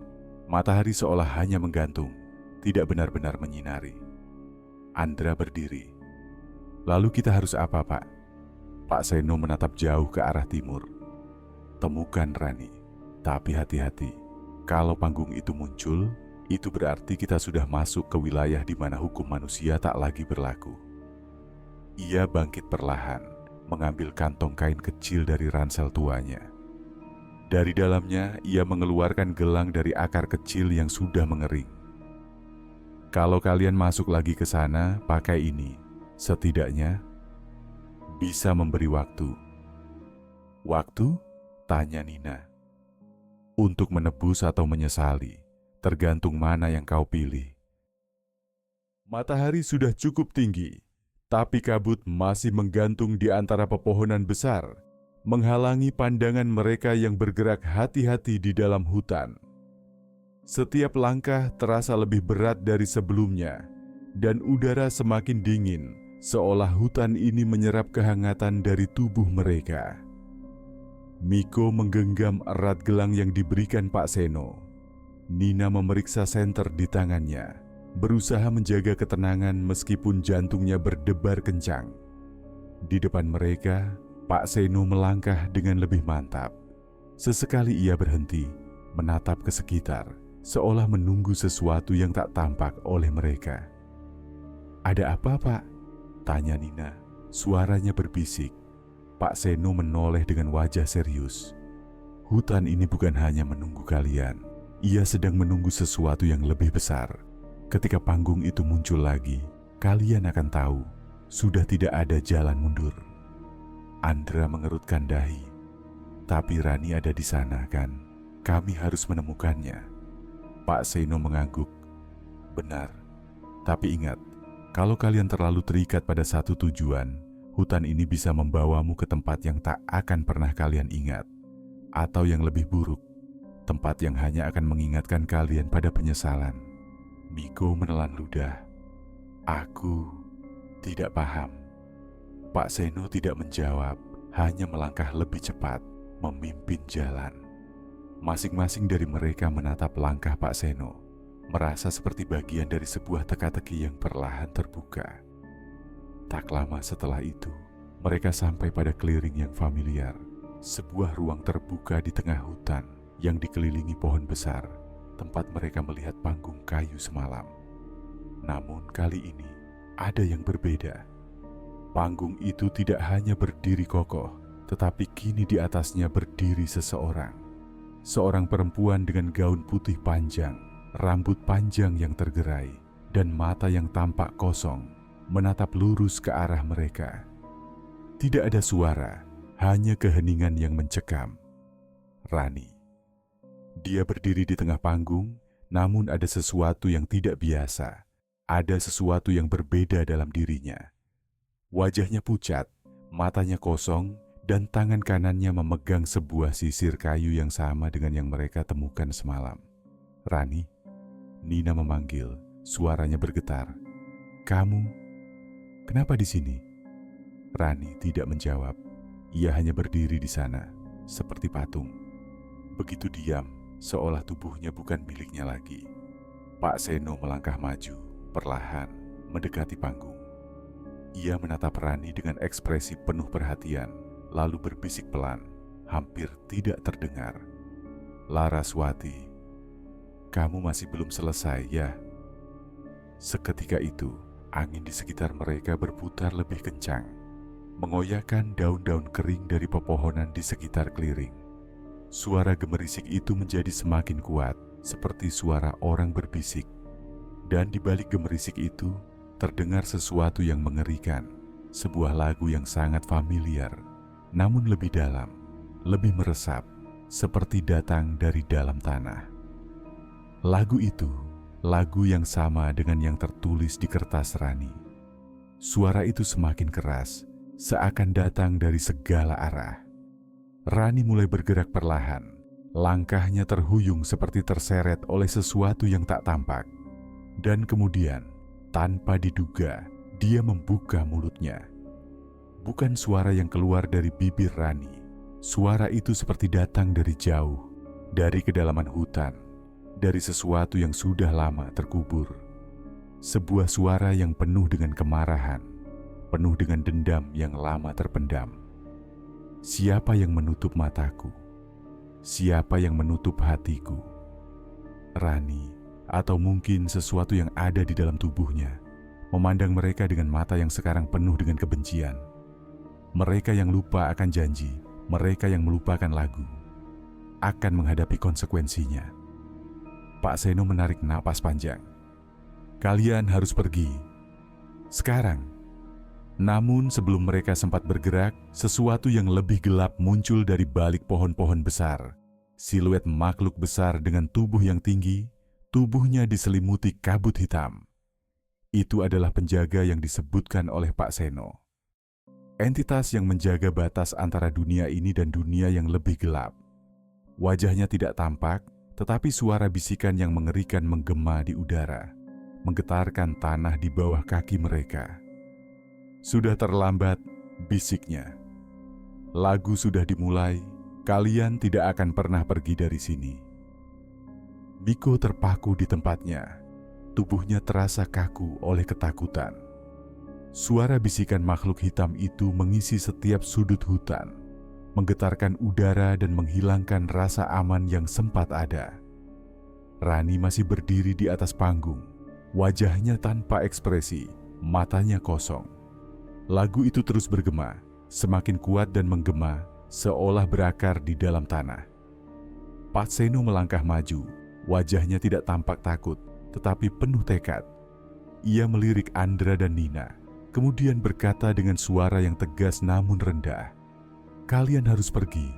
Matahari seolah hanya menggantung, tidak benar-benar menyinari. Andra berdiri. Lalu kita harus apa, Pak? Pak Seno menatap jauh ke arah timur. Temukan Rani, tapi hati-hati. Kalau panggung itu muncul, itu berarti kita sudah masuk ke wilayah di mana hukum manusia tak lagi berlaku. Ia bangkit perlahan, mengambil kantong kain kecil dari ransel tuanya. Dari dalamnya, ia mengeluarkan gelang dari akar kecil yang sudah mengering. Kalau kalian masuk lagi ke sana, pakai ini. Setidaknya, bisa memberi waktu. Waktu? Tanya Nina. Untuk menebus atau menyesali, tergantung mana yang kau pilih. Matahari sudah cukup tinggi, tapi kabut masih menggantung di antara pepohonan besar, menghalangi pandangan mereka yang bergerak hati-hati di dalam hutan. Setiap langkah terasa lebih berat dari sebelumnya, dan udara semakin dingin, seolah hutan ini menyerap kehangatan dari tubuh mereka. Miko menggenggam erat gelang yang diberikan Pak Seno. Nina memeriksa senter di tangannya, berusaha menjaga ketenangan meskipun jantungnya berdebar kencang. Di depan mereka, Pak Seno melangkah dengan lebih mantap. Sesekali ia berhenti, menatap ke sekitar, seolah menunggu sesuatu yang tak tampak oleh mereka. "Ada apa, Pak?" tanya Nina. Suaranya berbisik. Pak Seno menoleh dengan wajah serius. "Hutan ini bukan hanya menunggu kalian. Ia sedang menunggu sesuatu yang lebih besar. Ketika panggung itu muncul lagi, kalian akan tahu, sudah tidak ada jalan mundur." Andra mengerutkan dahi. "Tapi Rani ada di sana kan? Kami harus menemukannya." Pak Seno mengangguk. "Benar. Tapi ingat, kalau kalian terlalu terikat pada satu tujuan, hutan ini bisa membawamu ke tempat yang tak akan pernah kalian ingat. Atau yang lebih buruk, tempat yang hanya akan mengingatkan kalian pada penyesalan." Miko menelan ludah. "Aku tidak paham." Pak Seno tidak menjawab, hanya melangkah lebih cepat, memimpin jalan. Masing-masing dari mereka menatap langkah Pak Seno, merasa seperti bagian dari sebuah teka-teki yang perlahan terbuka. Tak lama setelah itu, mereka sampai pada clearing yang familiar, sebuah ruang terbuka di tengah hutan yang dikelilingi pohon besar, tempat mereka melihat panggung kayu semalam. Namun kali ini, ada yang berbeda. Panggung itu tidak hanya berdiri kokoh, tetapi kini di atasnya berdiri seseorang. Seorang perempuan dengan gaun putih panjang, rambut panjang yang tergerai, dan mata yang tampak kosong, menatap lurus ke arah mereka. Tidak ada suara, hanya keheningan yang mencekam. Rani. Dia berdiri di tengah panggung, namun ada sesuatu yang tidak biasa. Ada sesuatu yang berbeda dalam dirinya. Wajahnya pucat, matanya kosong, dan tangan kanannya memegang sebuah sisir kayu yang sama dengan yang mereka temukan semalam. "Rani?" Nina memanggil, suaranya bergetar. "Kamu? Kenapa di sini?" Rani tidak menjawab. Ia hanya berdiri di sana, seperti patung. Begitu diam, seolah tubuhnya bukan miliknya lagi. Pak Seno melangkah maju, perlahan, mendekati panggung. Ia menatap Rani dengan ekspresi penuh perhatian, lalu berbisik pelan, hampir tidak terdengar. "Laraswati, kamu masih belum selesai, ya?" Seketika itu, angin di sekitar mereka berputar lebih kencang, mengoyakkan daun-daun kering dari pepohonan di sekitar clearing. Suara gemerisik itu menjadi semakin kuat, seperti suara orang berbisik. Dan di balik gemerisik itu, terdengar sesuatu yang mengerikan, sebuah lagu yang sangat familiar, namun lebih dalam, lebih meresap, seperti datang dari dalam tanah. Lagu itu, lagu yang sama dengan yang tertulis di kertas Rani. Suara itu semakin keras, seakan datang dari segala arah. Rani mulai bergerak perlahan, langkahnya terhuyung seperti terseret oleh sesuatu yang tak tampak. Dan kemudian, tanpa diduga, dia membuka mulutnya. Bukan suara yang keluar dari bibir Rani. Suara itu seperti datang dari jauh, dari kedalaman hutan, dari sesuatu yang sudah lama terkubur. Sebuah suara yang penuh dengan kemarahan, penuh dengan dendam yang lama terpendam. "Siapa yang menutup mataku? Siapa yang menutup hatiku?" Rani, atau mungkin sesuatu yang ada di dalam tubuhnya, memandang mereka dengan mata yang sekarang penuh dengan kebencian. Mereka yang lupa akan janji, mereka yang melupakan lagu, akan menghadapi konsekuensinya. Pak Seno menarik napas panjang. "Kalian harus pergi. Sekarang." Namun sebelum mereka sempat bergerak, sesuatu yang lebih gelap muncul dari balik pohon-pohon besar. Siluet makhluk besar dengan tubuh yang tinggi, tubuhnya diselimuti kabut hitam. Itu adalah penjaga yang disebutkan oleh Pak Seno. Entitas yang menjaga batas antara dunia ini dan dunia yang lebih gelap. Wajahnya tidak tampak, tetapi suara bisikan yang mengerikan menggema di udara, menggetarkan tanah di bawah kaki mereka. "Sudah terlambat," bisiknya. "Lagu sudah dimulai, kalian tidak akan pernah pergi dari sini." Miko terpaku di tempatnya, tubuhnya terasa kaku oleh ketakutan. Suara bisikan makhluk hitam itu mengisi setiap sudut hutan, menggetarkan udara dan menghilangkan rasa aman yang sempat ada. Rani masih berdiri di atas panggung, wajahnya tanpa ekspresi, matanya kosong. Lagu itu terus bergema, semakin kuat dan menggema, seolah berakar di dalam tanah. Pak Seno melangkah maju, wajahnya tidak tampak takut, tetapi penuh tekad. Ia melirik Andra dan Nina, kemudian berkata dengan suara yang tegas namun rendah, "Kalian harus pergi,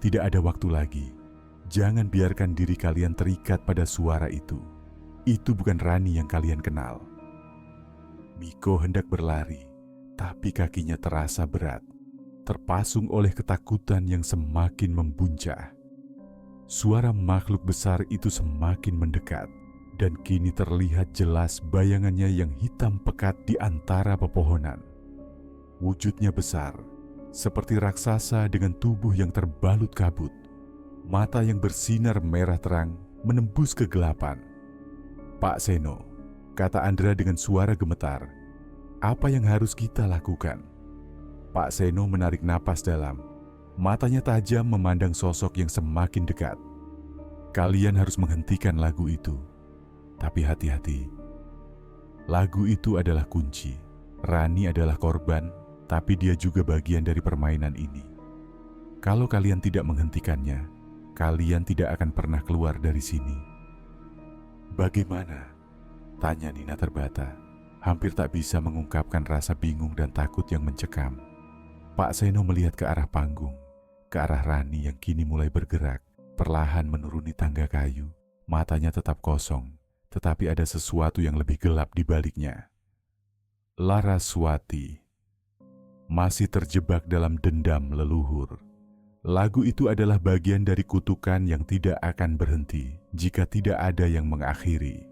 tidak ada waktu lagi. Jangan biarkan diri kalian terikat pada suara itu. Itu bukan Rani yang kalian kenal." Miko hendak berlari, tapi kakinya terasa berat, terpasung oleh ketakutan yang semakin membuncah. Suara makhluk besar itu semakin mendekat, dan kini terlihat jelas bayangannya yang hitam pekat di antara pepohonan. Wujudnya besar, seperti raksasa dengan tubuh yang terbalut kabut. Mata yang bersinar merah terang menembus kegelapan. "Pak Seno," kata Andra dengan suara gemetar, "apa yang harus kita lakukan?" Pak Seno menarik napas dalam. Matanya tajam memandang sosok yang semakin dekat. "Kalian harus menghentikan lagu itu. Tapi hati-hati. Lagu itu adalah kunci. Rani adalah korban, tapi dia juga bagian dari permainan ini. Kalau kalian tidak menghentikannya, kalian tidak akan pernah keluar dari sini." "Bagaimana?" tanya Nina terbata, hampir tak bisa mengungkapkan rasa bingung dan takut yang mencekam. Pak Seno melihat ke arah panggung, ke arah Rani yang kini mulai bergerak, perlahan menuruni tangga kayu. Matanya tetap kosong, tetapi ada sesuatu yang lebih gelap di baliknya. Laraswati masih terjebak dalam dendam leluhur. Lagu itu adalah bagian dari kutukan yang tidak akan berhenti jika tidak ada yang mengakhiri.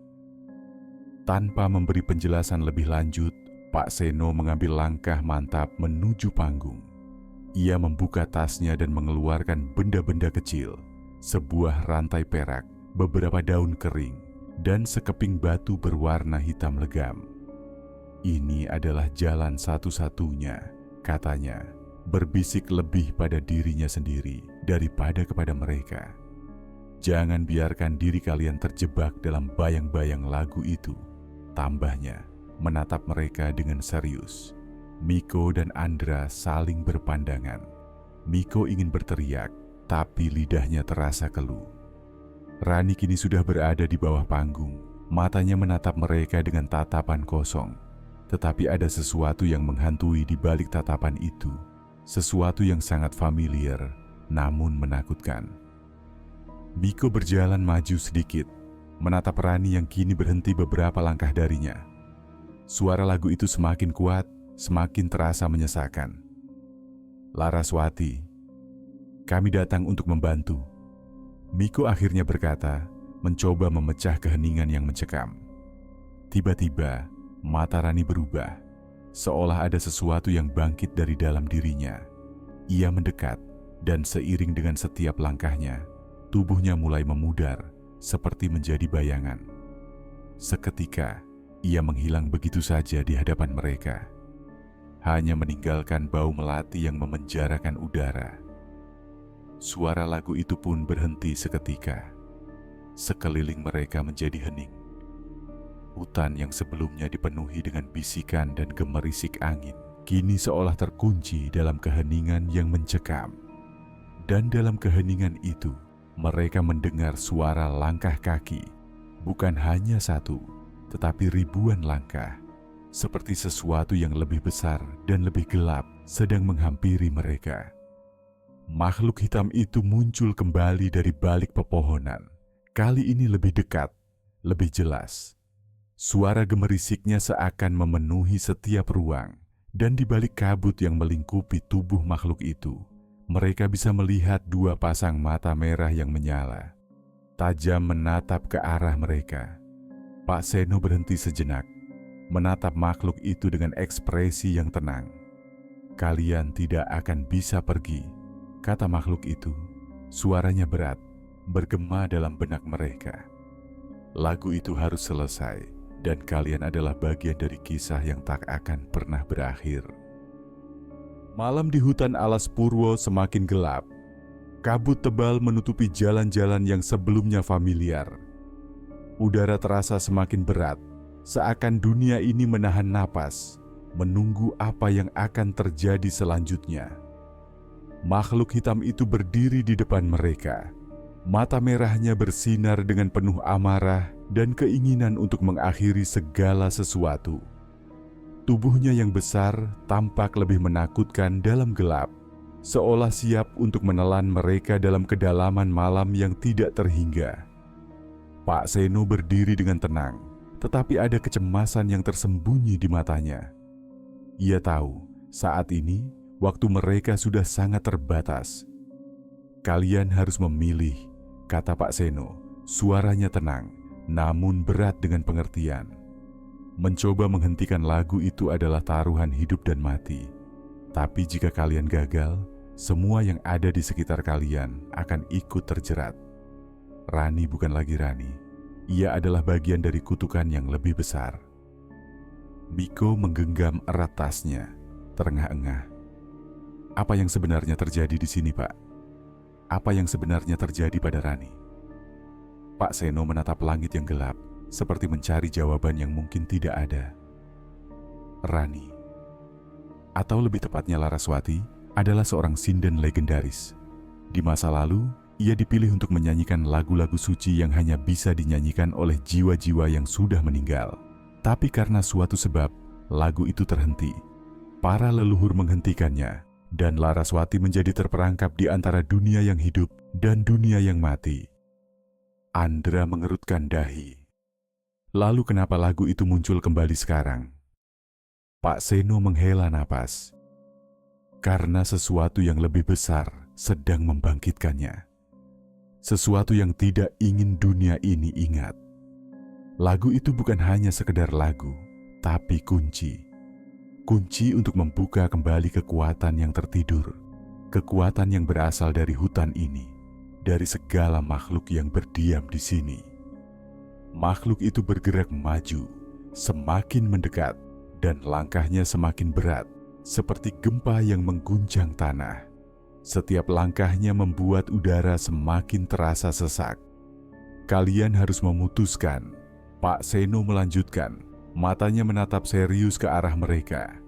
Tanpa memberi penjelasan lebih lanjut, Pak Seno mengambil langkah mantap menuju panggung. Ia membuka tasnya dan mengeluarkan benda-benda kecil, sebuah rantai perak, beberapa daun kering, dan sekeping batu berwarna hitam legam. "Ini adalah jalan satu-satunya," katanya, berbisik lebih pada dirinya sendiri daripada kepada mereka. "Jangan biarkan diri kalian terjebak dalam bayang-bayang lagu itu," tambahnya, menatap mereka dengan serius. Miko dan Andra saling berpandangan. Miko ingin berteriak, tapi lidahnya terasa keluh. Rani kini sudah berada di bawah panggung. Matanya menatap mereka dengan tatapan kosong. Tetapi ada sesuatu yang menghantui di balik tatapan itu. Sesuatu yang sangat familiar, namun menakutkan. Miko berjalan maju sedikit, menatap Rani yang kini berhenti beberapa langkah darinya. Suara lagu itu semakin kuat, semakin terasa menyesakan. "Laraswati, kami datang untuk membantu," Miko akhirnya berkata, mencoba memecah keheningan yang mencekam. Tiba-tiba, mata Rani berubah, seolah ada sesuatu yang bangkit dari dalam dirinya. Ia mendekat, dan seiring dengan setiap langkahnya, tubuhnya mulai memudar, seperti menjadi bayangan. Seketika, ia menghilang begitu saja di hadapan mereka. Hanya meninggalkan bau melati yang memenjarakan udara. Suara lagu itu pun berhenti seketika. Sekeliling mereka menjadi hening. Hutan yang sebelumnya dipenuhi dengan bisikan dan gemerisik angin, kini seolah terkunci dalam keheningan yang mencekam. Dan dalam keheningan itu, mereka mendengar suara langkah kaki, bukan hanya satu, tetapi ribuan langkah, seperti sesuatu yang lebih besar dan lebih gelap sedang menghampiri mereka. Makhluk hitam itu muncul kembali dari balik pepohonan. Kali ini lebih dekat, lebih jelas. Suara gemerisiknya seakan memenuhi setiap ruang, dan di balik kabut yang melingkupi tubuh makhluk itu, mereka bisa melihat dua pasang mata merah yang menyala. tajam menatap ke arah mereka. Pak Seno berhenti sejenak, menatap makhluk itu dengan ekspresi yang tenang. "Kalian tidak akan bisa pergi," kata makhluk itu. Suaranya berat, bergema dalam benak mereka. Lagu itu harus selesai, dan kalian adalah bagian dari kisah yang tak akan pernah berakhir. Malam di hutan alas Purwo semakin gelap. Kabut tebal menutupi jalan-jalan yang sebelumnya familiar. Udara terasa semakin berat, seakan dunia ini menahan napas, menunggu apa yang akan terjadi selanjutnya. Makhluk hitam itu berdiri di depan mereka. Mata merahnya bersinar dengan penuh amarah dan keinginan untuk mengakhiri segala sesuatu. Tubuhnya yang besar tampak lebih menakutkan dalam gelap, seolah siap untuk menelan mereka dalam kedalaman malam yang tidak terhingga. Pak Seno berdiri dengan tenang, tetapi ada kecemasan yang tersembunyi di matanya. Ia tahu, saat ini waktu mereka sudah sangat terbatas. "Kalian harus memilih," kata Pak Seno. Suaranya tenang, namun berat dengan pengertian. Mencoba menghentikan lagu itu adalah taruhan hidup dan mati. Tapi jika kalian gagal, semua yang ada di sekitar kalian akan ikut terjerat. Rani bukan lagi Rani. Ia adalah bagian dari kutukan yang lebih besar. Miko menggenggam erat tasnya, terengah-engah. "Apa yang sebenarnya terjadi di sini, Pak? Apa yang sebenarnya terjadi pada Rani?" Pak Seno menatap langit yang gelap, seperti mencari jawaban yang mungkin tidak ada. Rani, atau lebih tepatnya Laraswati, adalah seorang sinden legendaris. Di masa lalu, ia dipilih untuk menyanyikan lagu-lagu suci yang hanya bisa dinyanyikan oleh jiwa-jiwa yang sudah meninggal. Tapi karena suatu sebab, lagu itu terhenti. Para leluhur menghentikannya, dan Laraswati menjadi terperangkap di antara dunia yang hidup dan dunia yang mati. Andra mengerutkan dahi. Lalu kenapa lagu itu muncul kembali sekarang? Pak Seno menghela napas. Karena sesuatu yang lebih besar sedang membangkitkannya. Sesuatu yang tidak ingin dunia ini ingat. Lagu itu bukan hanya sekedar lagu, tapi kunci. Kunci untuk membuka kembali kekuatan yang tertidur. Kekuatan yang berasal dari hutan ini, dari segala makhluk yang berdiam di sini. Makhluk itu bergerak maju, semakin mendekat, dan langkahnya semakin berat, seperti gempa yang mengguncang tanah. Setiap langkahnya membuat udara semakin terasa sesak. "Kalian harus memutuskan," Pak Seno melanjutkan, matanya menatap serius ke arah mereka.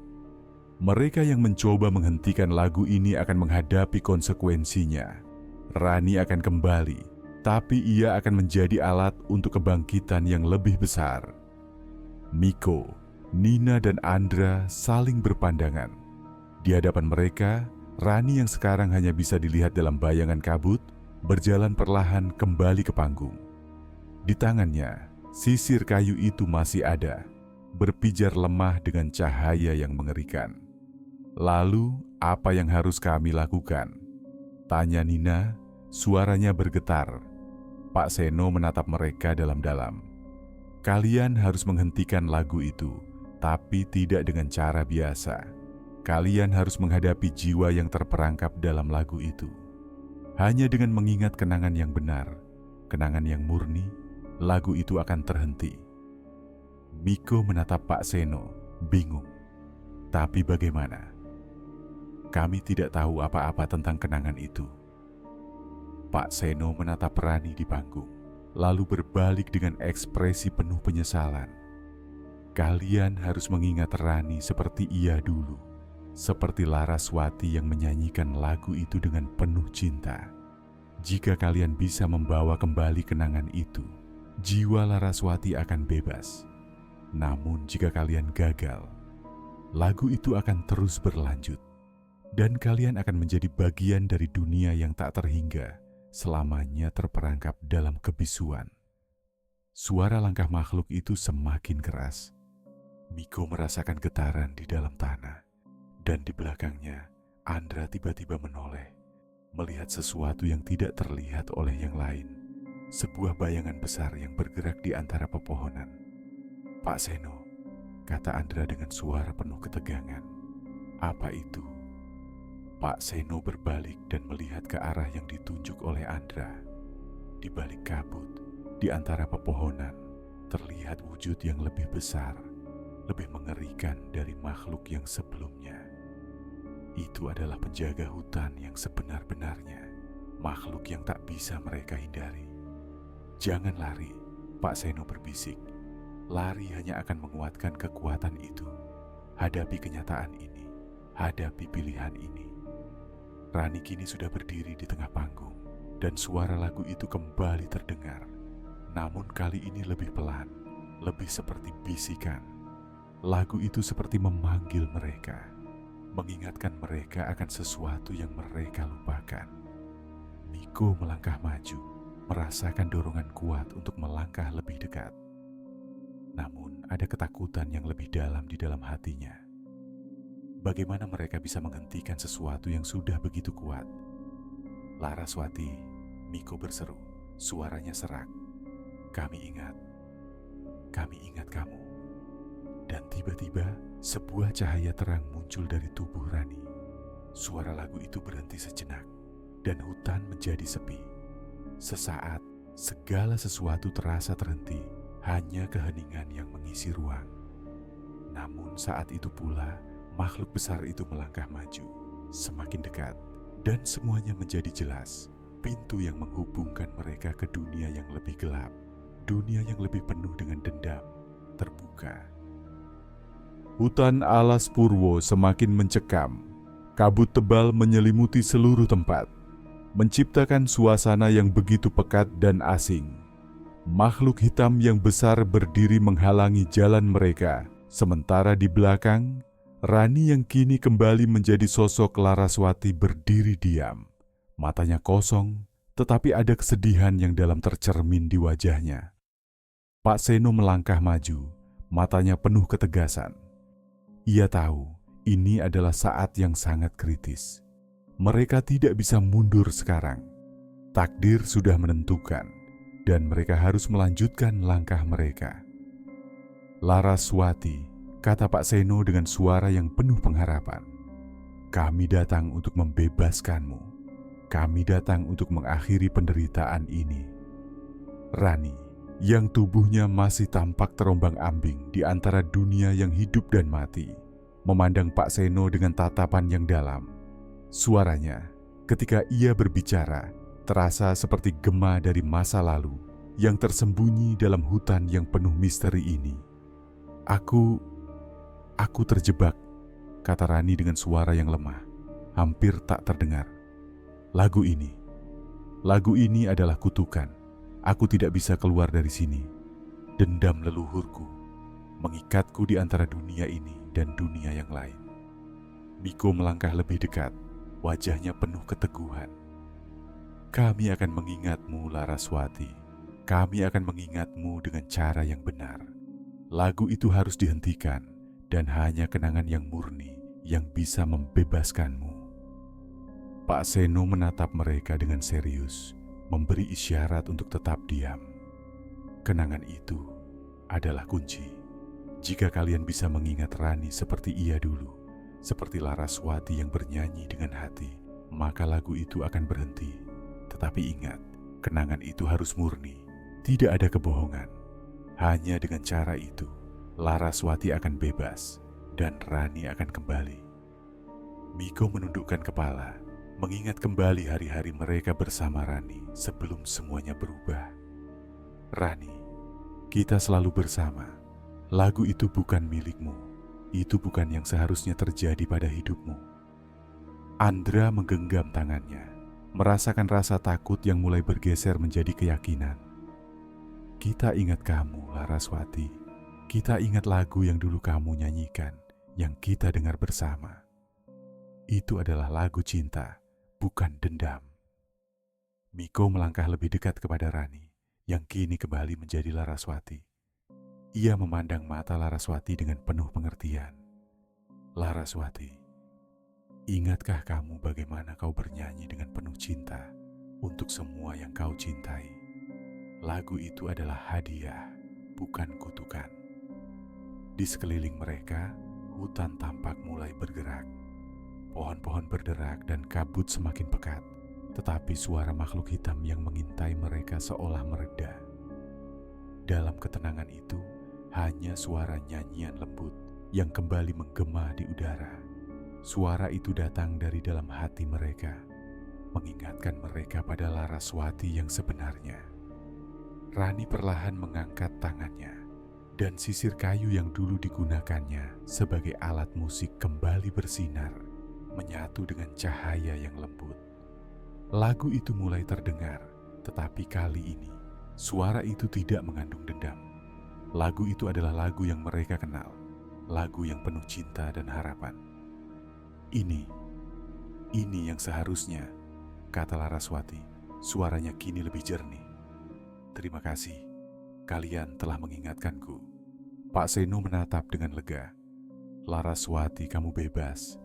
Mereka yang mencoba menghentikan lagu ini akan menghadapi konsekuensinya. Rani akan kembali, tapi ia akan menjadi alat untuk kebangkitan yang lebih besar. Miko, Nina, dan Andra saling berpandangan. Di hadapan mereka, Rani yang sekarang hanya bisa dilihat dalam bayangan kabut, berjalan perlahan kembali ke panggung. Di tangannya, sisir kayu itu masih ada, berpijar lemah dengan cahaya yang mengerikan. "Lalu, apa yang harus kami lakukan?" tanya Nina, suaranya bergetar. Pak Seno menatap mereka dalam-dalam. "Kalian harus menghentikan lagu itu, tapi tidak dengan cara biasa. Kalian harus menghadapi jiwa yang terperangkap dalam lagu itu. Hanya dengan mengingat kenangan yang benar, kenangan yang murni, lagu itu akan terhenti." Miko menatap Pak Seno, bingung. "Tapi bagaimana? Kami tidak tahu apa-apa tentang kenangan itu." Pak Seno menatap Rani di panggung, lalu berbalik dengan ekspresi penuh penyesalan. "Kalian harus mengingat Rani seperti ia dulu, seperti Laraswati yang menyanyikan lagu itu dengan penuh cinta. Jika kalian bisa membawa kembali kenangan itu, jiwa Laraswati akan bebas. Namun jika kalian gagal, lagu itu akan terus berlanjut, dan kalian akan menjadi bagian dari dunia yang tak terhingga, selamanya terperangkap dalam kebisuan." Suara langkah makhluk itu semakin keras. Miko merasakan getaran di dalam tanah, dan di belakangnya Andra tiba-tiba menoleh, melihat sesuatu yang tidak terlihat oleh yang lain. sebuah bayangan besar yang bergerak di antara pepohonan. "Pak Seno," kata Andra dengan suara penuh ketegangan. "Apa itu?" Pak Seno berbalik dan melihat ke arah yang ditunjuk oleh Andra. Di balik kabut, di antara pepohonan, terlihat wujud yang lebih besar, lebih mengerikan dari makhluk yang sebelumnya. Itu adalah penjaga hutan yang sebenar-benarnya, makhluk yang tak bisa mereka hindari. "Jangan lari," Pak Seno berbisik. "Lari hanya akan menguatkan kekuatan itu. Hadapi kenyataan ini, hadapi pilihan ini." Rani kini sudah berdiri di tengah panggung, dan suara lagu itu kembali terdengar. Namun kali ini lebih pelan, lebih seperti bisikan. Lagu itu seperti memanggil mereka, mengingatkan mereka akan sesuatu yang mereka lupakan. Miko melangkah maju, merasakan dorongan kuat untuk melangkah lebih dekat. Namun ada ketakutan yang lebih dalam di dalam hatinya. Bagaimana mereka bisa menghentikan sesuatu yang sudah begitu kuat? "Laraswati," Miko berseru, suaranya serak. Kami ingat kamu." Dan tiba-tiba sebuah cahaya terang muncul dari tubuh Rani. Suara lagu itu berhenti sejenak, dan hutan menjadi sepi. Sesaat, segala sesuatu terasa terhenti, hanya keheningan yang mengisi ruang. Namun saat itu pula, makhluk besar itu melangkah maju, semakin dekat, dan semuanya menjadi jelas. Pintu yang menghubungkan mereka ke dunia yang lebih gelap, dunia yang lebih penuh dengan dendam, terbuka. Hutan alas Purwo semakin mencekam. Kabut tebal menyelimuti seluruh tempat, menciptakan suasana yang begitu pekat dan asing. Makhluk hitam yang besar berdiri menghalangi jalan mereka, sementara di belakang, Rani yang kini kembali menjadi sosok Laraswati berdiri diam. Matanya kosong, tetapi ada kesedihan yang dalam tercermin di wajahnya. Pak Seno melangkah maju, matanya penuh ketegasan. Ia tahu ini adalah saat yang sangat kritis. Mereka tidak bisa mundur sekarang. Takdir sudah menentukan, dan mereka harus melanjutkan langkah mereka. "Laraswati," kata Pak Seno dengan suara yang penuh pengharapan. "Kami datang untuk membebaskanmu. Kami datang untuk mengakhiri penderitaan ini." Rani, yang tubuhnya masih tampak terombang-ambing di antara dunia yang hidup dan mati, memandang Pak Seno dengan tatapan yang dalam. Suaranya, ketika ia berbicara, terasa seperti gema dari masa lalu yang tersembunyi dalam hutan yang penuh misteri ini. Aku terjebak," kata Rani dengan suara yang lemah, hampir tak terdengar. Lagu ini adalah kutukan. Aku tidak bisa keluar dari sini. Dendam leluhurku mengikatku di antara dunia ini dan dunia yang lain." Miko melangkah lebih dekat, wajahnya penuh keteguhan. "Kami akan mengingatmu, Laraswati. Kami akan mengingatmu dengan cara yang benar. Lagu itu harus dihentikan, dan hanya kenangan yang murni yang bisa membebaskanmu." Pak Seno menatap mereka dengan serius, memberi isyarat untuk tetap diam. "Kenangan itu adalah kunci. Jika kalian bisa mengingat Rani seperti ia dulu, seperti Laraswati yang bernyanyi dengan hati, maka lagu itu akan berhenti. Tetapi ingat, kenangan itu harus murni, tidak ada kebohongan. Hanya dengan cara itu, Laraswati akan bebas dan Rani akan kembali." Miko menundukkan kepala, mengingat kembali hari-hari mereka bersama Rani sebelum semuanya berubah. "Rani, kita selalu bersama. Lagu itu bukan milikmu. Itu bukan yang seharusnya terjadi pada hidupmu." Andra menggenggam tangannya, merasakan rasa takut yang mulai bergeser menjadi keyakinan. "Kita ingat kamu, Laraswati. Kita ingat lagu yang dulu kamu nyanyikan, yang kita dengar bersama. Itu adalah lagu cinta, bukan dendam." Miko melangkah lebih dekat kepada Rani, yang kini kembali menjadi Laraswati. Ia memandang mata Laraswati dengan penuh pengertian. "Laraswati, ingatkah kamu bagaimana kau bernyanyi dengan penuh cinta untuk semua yang kau cintai? Lagu itu adalah hadiah, bukan kutukan. Di sekeliling mereka, hutan tampak mulai bergerak. Pohon-pohon berderak dan kabut semakin pekat, tetapi suara makhluk hitam yang mengintai mereka seolah mereda. Dalam ketenangan itu, hanya suara nyanyian lembut yang kembali menggema di udara. Suara itu datang dari dalam hati mereka, mengingatkan mereka pada Laraswati yang sebenarnya. Rani perlahan mengangkat tangannya, dan sisir kayu yang dulu digunakannya sebagai alat musik kembali bersinar, menyatu dengan cahaya yang lembut. Lagu itu mulai terdengar, tetapi kali ini suara itu tidak mengandung dendam. Lagu itu adalah lagu yang mereka kenal, lagu yang penuh cinta dan harapan. Ini yang seharusnya, kata Laraswati. Suaranya kini lebih jernih. Terima kasih, kalian telah mengingatkanku. Pak Seno menatap dengan lega. Laraswati, kamu bebas.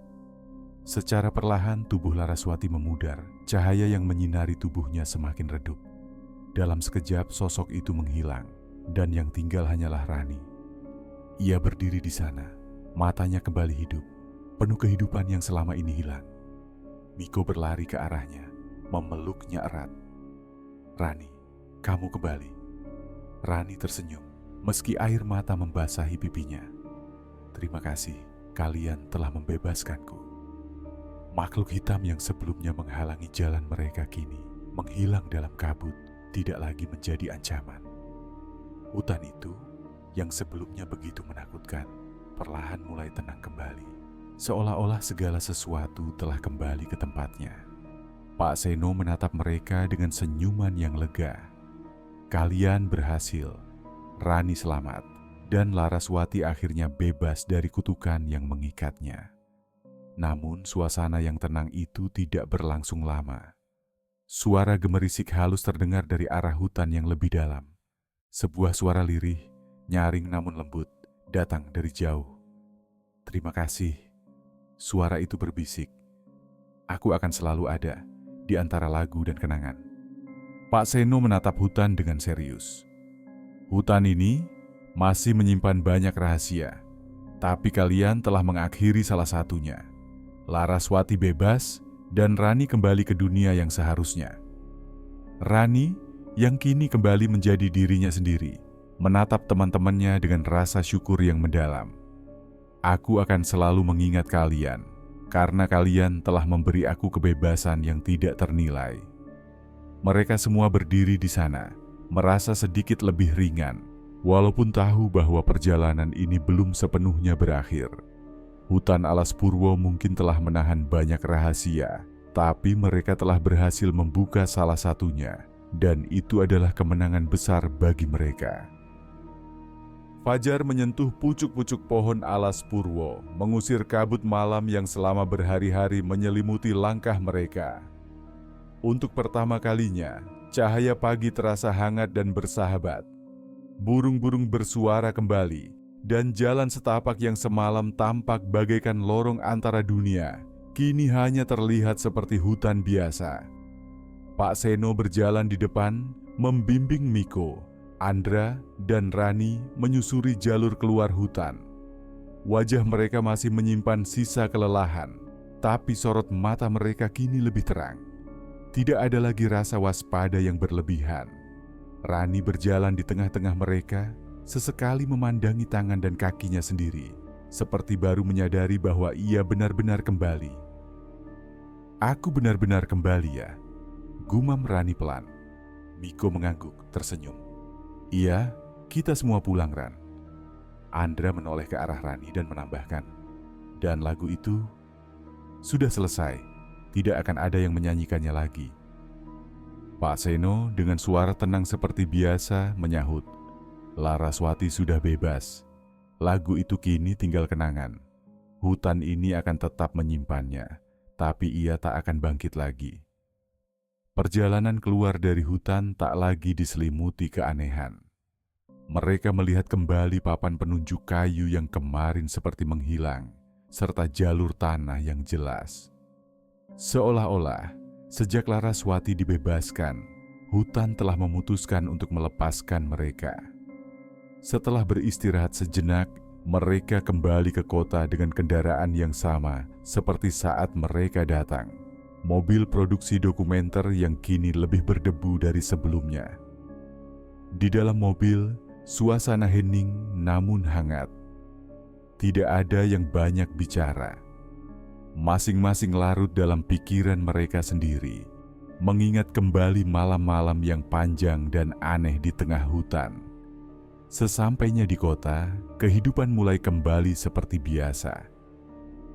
Secara perlahan tubuh Laraswati memudar, cahaya yang menyinari tubuhnya semakin redup. Dalam sekejap sosok itu menghilang, dan yang tinggal hanyalah Rani. Ia berdiri di sana, matanya kembali hidup, penuh kehidupan yang selama ini hilang. Miko berlari ke arahnya, memeluknya erat. Rani, kamu kembali. Rani tersenyum, meski air mata membasahi pipinya. Terima kasih, kalian telah membebaskanku. Makhluk hitam yang sebelumnya menghalangi jalan mereka kini menghilang dalam kabut, tidak lagi menjadi ancaman. Hutan itu yang sebelumnya begitu menakutkan, perlahan mulai tenang kembali, seolah-olah segala sesuatu telah kembali ke tempatnya. Pak Seno menatap mereka dengan senyuman yang lega. Kalian berhasil, Rani selamat, dan Laraswati akhirnya bebas dari kutukan yang mengikatnya. Namun suasana yang tenang itu tidak berlangsung lama. Suara gemerisik halus terdengar dari arah hutan yang lebih dalam. Sebuah suara lirih, nyaring namun lembut, datang dari jauh. Terima kasih. Suara itu berbisik. Aku akan selalu ada di antara lagu dan kenangan. Pak Seno menatap hutan dengan serius. Hutan ini masih menyimpan banyak rahasia, tapi kalian telah mengakhiri salah satunya. Laraswati bebas dan Rani kembali ke dunia yang seharusnya. Rani yang kini kembali menjadi dirinya sendiri, menatap teman-temannya dengan rasa syukur yang mendalam. Aku akan selalu mengingat kalian, karena kalian telah memberi aku kebebasan yang tidak ternilai. Mereka semua berdiri di sana, merasa sedikit lebih ringan, walaupun tahu bahwa perjalanan ini belum sepenuhnya berakhir. Hutan Alas Purwo mungkin telah menahan banyak rahasia, tapi mereka telah berhasil membuka salah satunya, dan itu adalah kemenangan besar bagi mereka. Fajar menyentuh pucuk-pucuk pohon Alas Purwo, mengusir kabut malam yang selama berhari-hari menyelimuti langkah mereka. Untuk pertama kalinya, cahaya pagi terasa hangat dan bersahabat. Burung-burung bersuara kembali, dan jalan setapak yang semalam tampak bagaikan lorong antara dunia, kini hanya terlihat seperti hutan biasa. Pak Seno berjalan di depan, membimbing Miko, Andra, dan Rani menyusuri jalur keluar hutan. Wajah mereka masih menyimpan sisa kelelahan, tapi sorot mata mereka kini lebih terang. Tidak ada lagi rasa waspada yang berlebihan. Rani berjalan di tengah-tengah mereka, sesekali memandangi tangan dan kakinya sendiri, seperti baru menyadari bahwa ia benar-benar kembali. Aku benar-benar kembali ya, gumam Rani pelan. Miko mengangguk, tersenyum. Iya, kita semua pulang, Ran. Andra menoleh ke arah Rani dan menambahkan, dan lagu itu sudah selesai, tidak akan ada yang menyanyikannya lagi. Pak Seno dengan suara tenang seperti biasa menyahut, Laraswati sudah bebas. Lagu itu kini tinggal kenangan. Hutan ini akan tetap menyimpannya, tapi ia tak akan bangkit lagi. Perjalanan keluar dari hutan tak lagi diselimuti keanehan. Mereka melihat kembali papan penunjuk kayu yang kemarin seperti menghilang, serta jalur tanah yang jelas. Seolah-olah, sejak Laraswati dibebaskan, hutan telah memutuskan untuk melepaskan mereka. Setelah beristirahat sejenak, mereka kembali ke kota dengan kendaraan yang sama seperti saat mereka datang. Mobil produksi dokumenter yang kini lebih berdebu dari sebelumnya. Di dalam mobil, suasana hening namun hangat. Tidak ada yang banyak bicara. Masing-masing larut dalam pikiran mereka sendiri, mengingat kembali malam-malam yang panjang dan aneh di tengah hutan. Sesampainya di kota, kehidupan mulai kembali seperti biasa.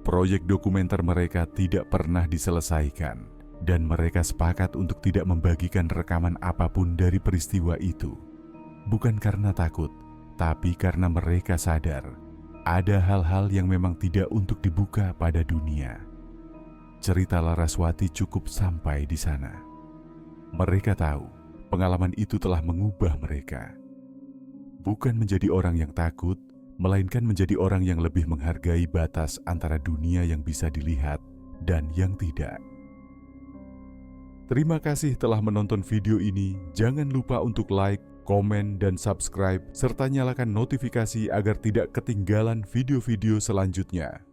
Proyek dokumenter mereka tidak pernah diselesaikan, dan mereka sepakat untuk tidak membagikan rekaman apapun dari peristiwa itu. Bukan karena takut, tapi karena mereka sadar ada hal-hal yang memang tidak untuk dibuka pada dunia. Cerita Laraswati cukup sampai di sana. Mereka tahu pengalaman itu telah mengubah mereka. Bukan menjadi orang yang takut, melainkan menjadi orang yang lebih menghargai batas antara dunia yang bisa dilihat dan yang tidak. Terima kasih telah menonton video ini. Jangan lupa untuk like, komen, dan subscribe, serta nyalakan notifikasi agar tidak ketinggalan video-video selanjutnya.